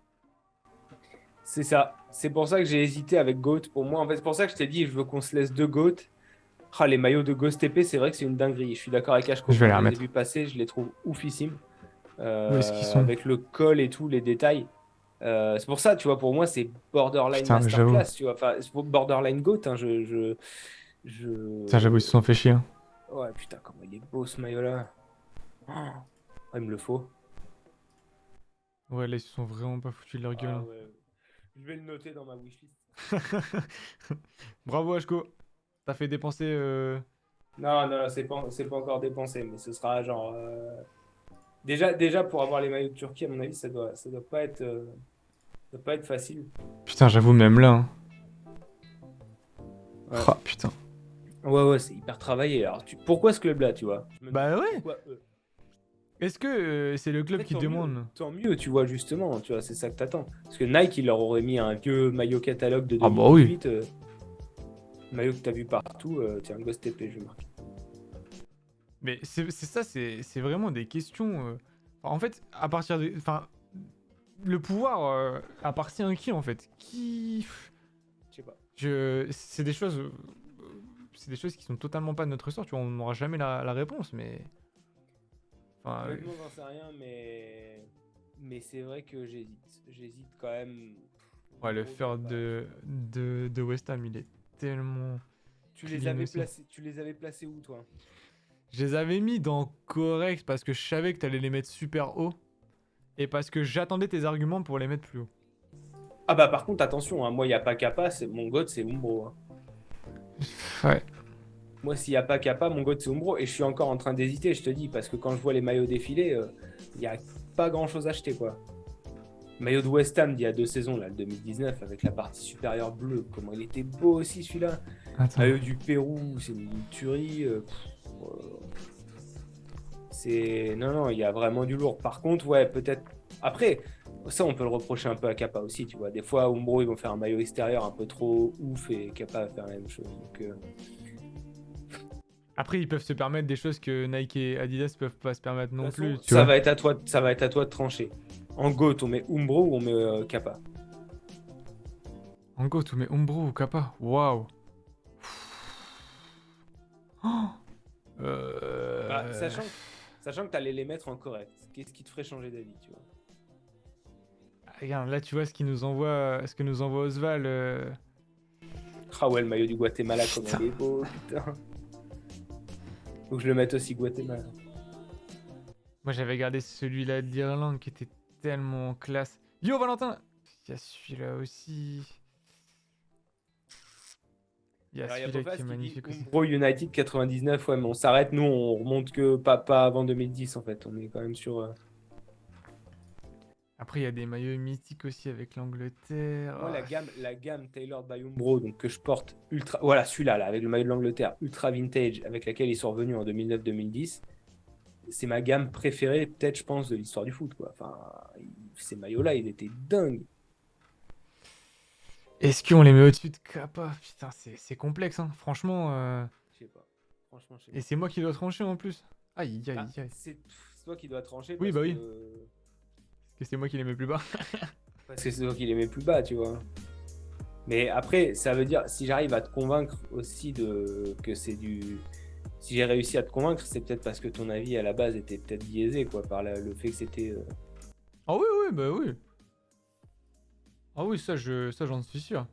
C'est ça. C'est pour ça que j'ai hésité avec Goat. Pour moi, en fait, c'est pour ça que je t'ai dit, je veux qu'on se laisse deux Goat. Ah, les maillots de Ghost TP, c'est vrai que c'est une dinguerie. Je suis d'accord avec Ashko. Je vais Quand les je les ai remettre. vus passer, je les trouve oufissimes. Où est-ce qu'ils sont? Avec le col et tout, les détails. C'est pour ça, tu vois, pour moi, c'est borderline Putain, j'avoue. masterclass, tu vois. Enfin, c'est borderline GOAT. Hein, Putain, j'avoue, ils se sont fait chier, hein. Ouais, putain, comment il est beau ce maillot-là. Oh, il me le faut. Ouais, là, ils se sont vraiment pas foutus de leur gueule, Ah hein. ouais. Je vais le noter dans ma wishlist. Bravo, Ashko. T'as fait dépenser. Non, non, non, c'est pas encore dépensé, mais ce sera genre. Déjà, pour avoir les maillots de Turquie, à mon avis, ça doit pas être facile. Putain, j'avoue, même là, hein. Ouais. Ah, putain. Ouais, c'est hyper travaillé. Alors, pourquoi ce club-là, tu vois? Je me demande Bah ouais. pourquoi eux. Est-ce que c'est le club Peut-être qui demande? tant mieux, tu vois, justement, tu vois, c'est ça que t'attends. Parce que Nike, il leur aurait mis un vieux maillot catalogue de Ah bah oui. 2018, maillot que t'as vu partout, tiens, Ghost TP, je marque. Mais c'est ça, c'est vraiment des questions. En fait, à partir de. Enfin, le pouvoir appartient à qui en fait? Qui. Je sais pas. C'est des choses. C'est des choses qui sont totalement pas de notre sort, tu vois, on n'aura jamais la réponse, mais. Enfin, Honnêtement, j'en sais rien, mais c'est vrai que j'hésite. J'hésite quand même. ouais, le Gros faire Kappa. de West Ham, il est tellement clean aussi. Tu les avais placés où, toi? Je les avais mis dans correct parce que je savais que t'allais les mettre super haut et parce que j'attendais tes arguments pour les mettre plus haut. Ah bah par contre, attention, hein, moi, il n'y a pas Kappa, mon god, c'est Umbro. Hein. Ouais. Moi, s'il n'y a pas Kappa, mon god, c'est Umbro. Et je suis encore en train d'hésiter, je te dis, parce que quand je vois les maillots défiler, il n'y a pas grand-chose à acheter, quoi. Maillot de West Ham d'il y a 2 saisons, là, le 2019, avec la partie supérieure bleue. Comment il était beau aussi, celui-là. Attends. Maillot du Pérou, c'est une tuerie. Non, il y a vraiment du lourd. Par contre, ouais, peut-être. Après, ça, on peut le reprocher un peu à Kappa aussi, tu vois. Des fois, Umbro, ils vont faire un maillot extérieur un peu trop ouf et Kappa va faire la même chose. Donc, Après, ils peuvent se permettre des choses que Nike et Adidas peuvent pas se permettre de non toute façon, plus, tu ça vois. va être à toi, ça va être à toi de trancher. En GOAT, on met Umbro ou on met Kappa? En go, tu mets Umbro ou Kappa. Waouh. Oh. Bah, sachant que tu allais les mettre en correct, qu'est-ce qui te ferait changer d'avis, tu vois? Regarde, là, tu vois ce que nous envoie Osval. Ah ouais, le maillot du Guatemala, comment Putain. il est beau, putain. Faut que je le mette aussi Guatemala. Moi, j'avais gardé celui-là d'Irlande qui était tellement classe. Yo, Valentin! Il y a celui-là aussi. Il y a Alors, il y a celui-là Pofas qui est qui dit magnifique aussi. Umbro United 99, ouais, mais on s'arrête, nous, on remonte que pas avant 2010, en fait. On est quand même sur. Après, il y a des maillots mythiques aussi avec l'Angleterre. Moi, Ah, la gamme Tailored by Umbro, donc que je porte ultra. Voilà, celui-là, là, avec le maillot de l'Angleterre, ultra vintage, avec laquelle ils sont revenus en 2009-2010. C'est ma gamme préférée, peut-être, je pense, de l'histoire du foot, quoi. Enfin, ces maillots-là, ils étaient dingues. est-ce qu'on les met au-dessus de Kappa? Putain, c'est complexe, hein. Franchement. Je sais pas. Franchement, je sais Et pas. c'est moi qui dois trancher en plus. Aïe, aïe, Ah, aïe. c'est toi qui dois trancher Oui, parce bah que. oui. Parce que c'est moi qui les mets plus bas. Parce que c'est toi qui les mets plus bas, tu vois. Mais après, ça veut dire, si j'arrive à te convaincre aussi que c'est du. Si j'ai réussi à te convaincre, c'est peut-être parce que ton avis à la base était peut-être biaisé, quoi, par le fait que c'était. Ah oui, oui, bah oui. Ah oui, ça, j'en suis sûr.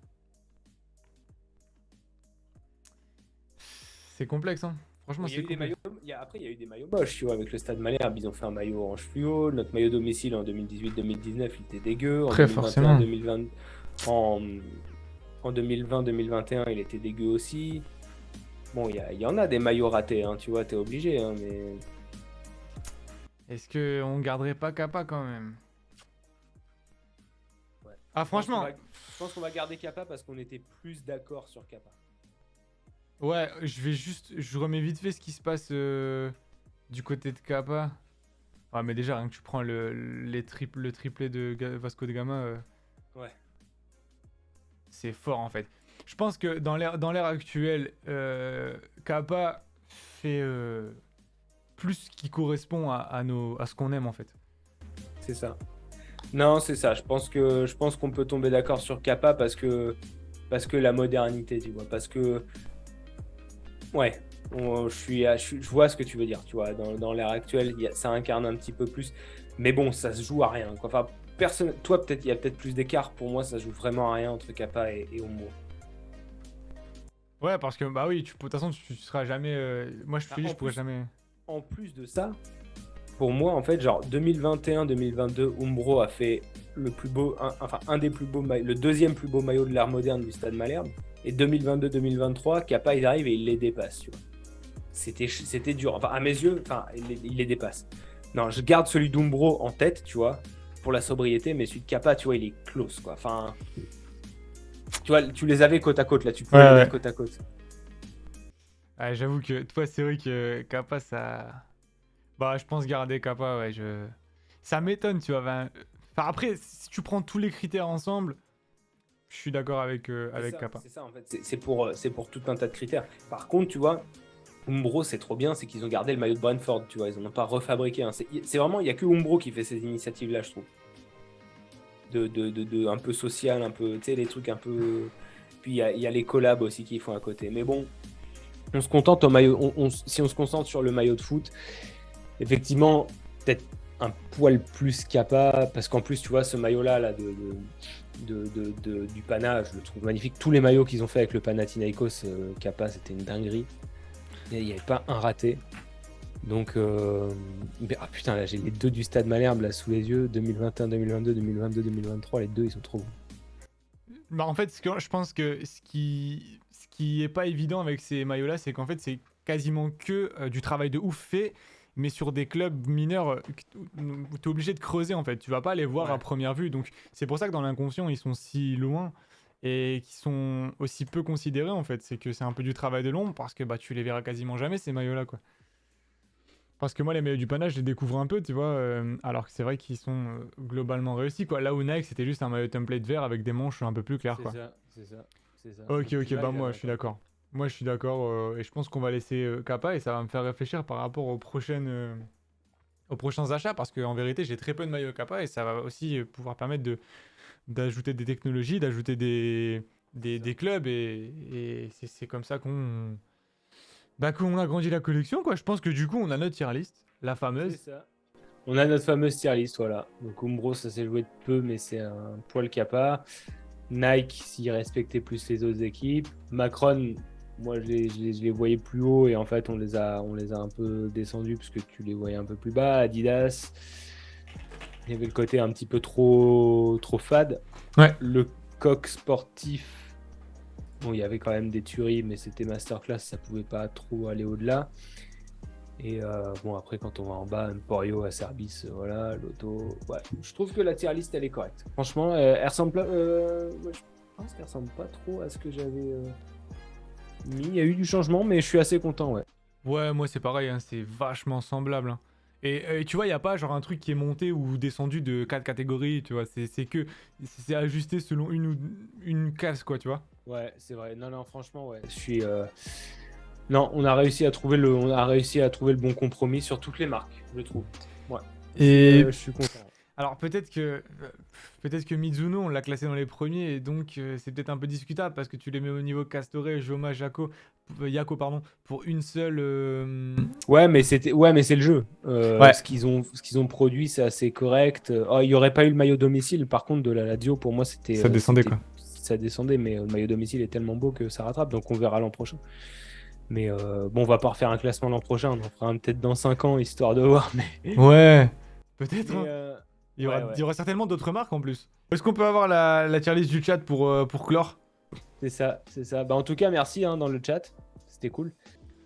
C'est complexe, hein. Franchement, Bon, il y a c'est eu des complexe. maillots. Après, il y a eu des maillots moches, tu vois, avec le Stade Malherbe. Ils ont fait un maillot orange fluo. Notre maillot domicile en 2018-2019, il était dégueu. En Très 2021, forcément. 2020, en, en 2020-2021, il était dégueu aussi. Bon, il y en a des maillots ratés, hein, tu vois, t'es obligé, hein, mais. Est-ce qu'on garderait pas Kappa quand même? Ouais. Ah, franchement. Je pense qu'on va garder Kappa parce qu'on était plus d'accord sur Kappa. Ouais, je remets vite fait ce qui se passe du côté de Kappa. Ouais, mais déjà, rien que tu prends le triplé de Vasco de Gama, Ouais. c'est fort en fait. Je pense que dans l'ère actuelle, Kappa fait plus ce qui correspond à ce qu'on aime en fait. C'est ça. Non, c'est ça. Je pense qu'on peut tomber d'accord sur Kappa parce que la modernité, tu vois. Parce que, ouais, je vois ce que tu veux dire, tu vois. Dans l'ère actuelle, ça incarne un petit peu plus. Mais bon, ça se joue à rien, quoi. Enfin, toi, peut-être, il y a peut-être plus d'écart. Pour moi, ça se joue vraiment à rien entre Kappa et Umbro. Ouais, parce que bah oui, de toute façon, tu seras jamais. Moi, je te dis, je pourrais jamais. En plus de ça, pour moi, en fait, genre 2021-2022, Umbro a fait le plus beau, un des plus beaux le deuxième plus beau maillot de l'ère moderne du Stade Malherbe. Et 2022-2023, Kappa, il arrive et il les dépasse, tu vois. C'était dur. Enfin, à mes yeux, enfin, il les dépasse. Non, je garde celui d'Umbro en tête, tu vois, pour la sobriété, mais celui de Kappa, tu vois, il est close, quoi. Enfin, tu vois, tu les avais côte à côte, là, tu pouvais les mettre côte à côte. Ouais, j'avoue que toi, c'est vrai que Kappa, ça. Bah, je pense garder Kappa, ouais. Ça m'étonne, tu vois. Enfin, après, si tu prends tous les critères ensemble, je suis d'accord avec Kappa. C'est ça en fait. C'est pour tout un tas de critères. Par contre, tu vois, Umbro, c'est trop bien, c'est qu'ils ont gardé le maillot de Brentford, tu vois. Ils en ont pas refabriqué. Hein. C'est vraiment, il y a que Umbro qui fait ces initiatives-là, je trouve. Un peu social, un peu, tu sais, les trucs un peu. Puis il y a les collabs aussi qu'ils font à côté. Mais bon, on se contente au maillot. Si on se concentre sur le maillot de foot, effectivement, peut-être un poil plus Kappa, parce qu'en plus, tu vois, ce maillot-là là, du Pana, je le trouve magnifique. Tous les maillots qu'ils ont fait avec le Panathinaikos, Kappa, c'était une dinguerie. Il n'y avait pas un raté. Donc, ah putain, là j'ai les deux du Stade Malherbe là sous les yeux, 2021, 2022, 2022, 2023, les deux ils sont trop bons. Bah, en fait, je pense que ce qui est pas évident avec ces maillots-là, c'est qu'en fait, c'est quasiment que du travail de ouf fait, mais sur des clubs mineurs où t'es obligé de creuser en fait. Tu vas pas les voir à première vue. Donc, c'est pour ça que dans l'inconscient, ils sont si loin et qui sont aussi peu considérés en fait. C'est que c'est un peu du travail de l'ombre parce que bah, tu les verras quasiment jamais ces maillots-là quoi. Parce que moi, les maillots du Pana, je les découvre un peu, tu vois, alors que c'est vrai qu'ils sont globalement réussis, quoi. Là où Nike, c'était juste un maillot template vert avec des manches un peu plus claires, quoi. C'est ça. Ok, ok, bah moi, je suis d'accord. Moi, je suis d'accord, et je pense qu'on va laisser Kappa, et ça va me faire réfléchir par rapport aux prochains achats, parce qu'en vérité, j'ai très peu de maillots Kappa, et ça va aussi pouvoir permettre d'ajouter des technologies, d'ajouter des clubs, et c'est comme ça qu'on agrandit la collection, quoi. Je pense que du coup, on a notre tier list, la fameuse. C'est ça. On a notre fameuse tier list, voilà. Donc Umbro, ça s'est joué de peu, mais c'est un poil Kappa. Nike, s'il respectait plus les autres équipes. Macron, moi je les voyais plus haut et en fait on les a un peu descendus parce que tu les voyais un peu plus bas. Adidas, il y avait le côté un petit peu trop fade. Ouais. Le coq sportif, bon, il y avait quand même des tueries, mais c'était masterclass, ça pouvait pas trop aller au-delà. Et bon, après, quand on va en bas, Emporio, Acerbis, voilà, Lotto. Ouais, je trouve que la tier list, elle est correcte. Franchement, elle ressemble pas. Ouais, je pense qu'elle ressemble pas trop à ce que j'avais mis. Il y a eu du changement, mais je suis assez content, ouais. Ouais, moi c'est pareil, hein, c'est vachement semblable. Hein. Et tu vois, il n'y a pas genre un truc qui est monté ou descendu de 4 catégories, tu vois. C'est ajusté selon une case, quoi, tu vois. Ouais, c'est vrai. Non, franchement, ouais. Je suis. Non, on a réussi à trouver le bon compromis sur toutes les marques, je trouve. Ouais. Et je suis content. alors peut-être que Mizuno, on l'a classé dans les premiers, et donc c'est peut-être un peu discutable parce que tu les mets au niveau Castore, Joma, Yako, pardon, pour une seule. Ouais, mais c'est le jeu. Ouais. Ce qu'ils ont produit, c'est assez correct. Oh, il n'y aurait pas eu le maillot domicile. Par contre, de la Lazio, pour moi, c'était. Ça descendait, quoi. Ça descendait, mais le maillot domicile est tellement beau que ça rattrape. Donc, on verra l'an prochain. Mais bon, on va pas refaire un classement l'an prochain. On en fera un peut-être dans 5 ans, histoire de voir. Mais... Ouais, peut-être. Mais, Hein. Il ouais. y aura certainement d'autres marques en plus. Est-ce qu'on peut avoir la tier list du chat pour clore? C'est ça. Bah, en tout cas, merci dans le chat. C'était cool.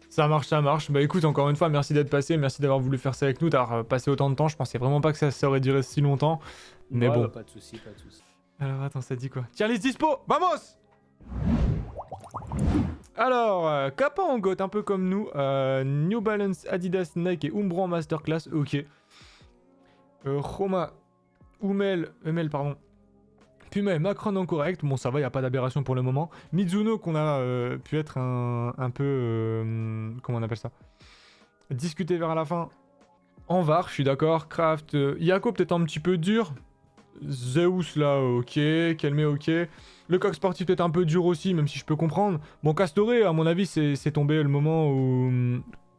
Ça marche. Bah écoute, encore une fois, merci d'être passé, merci d'avoir voulu faire ça avec nous, d'avoir passé autant de temps. Je pensais vraiment pas que ça aurait duré si longtemps. Mais Ouais, bon. Bah, pas de soucis. Alors attends, ça dit quoi? Tier list dispo, vamos! Alors, Kappa en GOAT, un peu comme nous. New Balance, Adidas, Nike et Umbro en Masterclass, ok. Roma, Hummel, pardon. Puma et Macron en correct, bon ça va, y a pas d'aberration pour le moment. Mizuno qu'on a pu être un peu... comment on appelle ça? Discuter vers la fin. En VAR, je suis d'accord. Kraft, Yako peut-être un petit peu dur. Zeus là, ok. Kelme, ok. Le coq sportif peut-être un peu dur aussi, même si je peux comprendre. Bon, Castore, à mon avis, c'est tombé le moment où...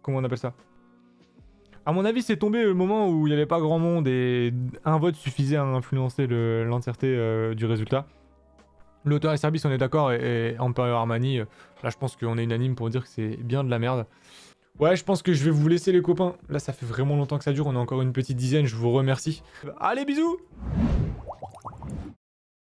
Comment on appelle ça? À mon avis, c'est tombé le moment où il n'y avait pas grand monde et un vote suffisait à influencer l'entièreté du résultat. L'auteur et service, on est d'accord, et Emperor Armani, là je pense qu'on est unanime pour dire que c'est bien de la merde. Ouais, je pense que je vais vous laisser les copains. Là, ça fait vraiment longtemps que ça dure, on est encore une petite dizaine, je vous remercie. Allez, bisous!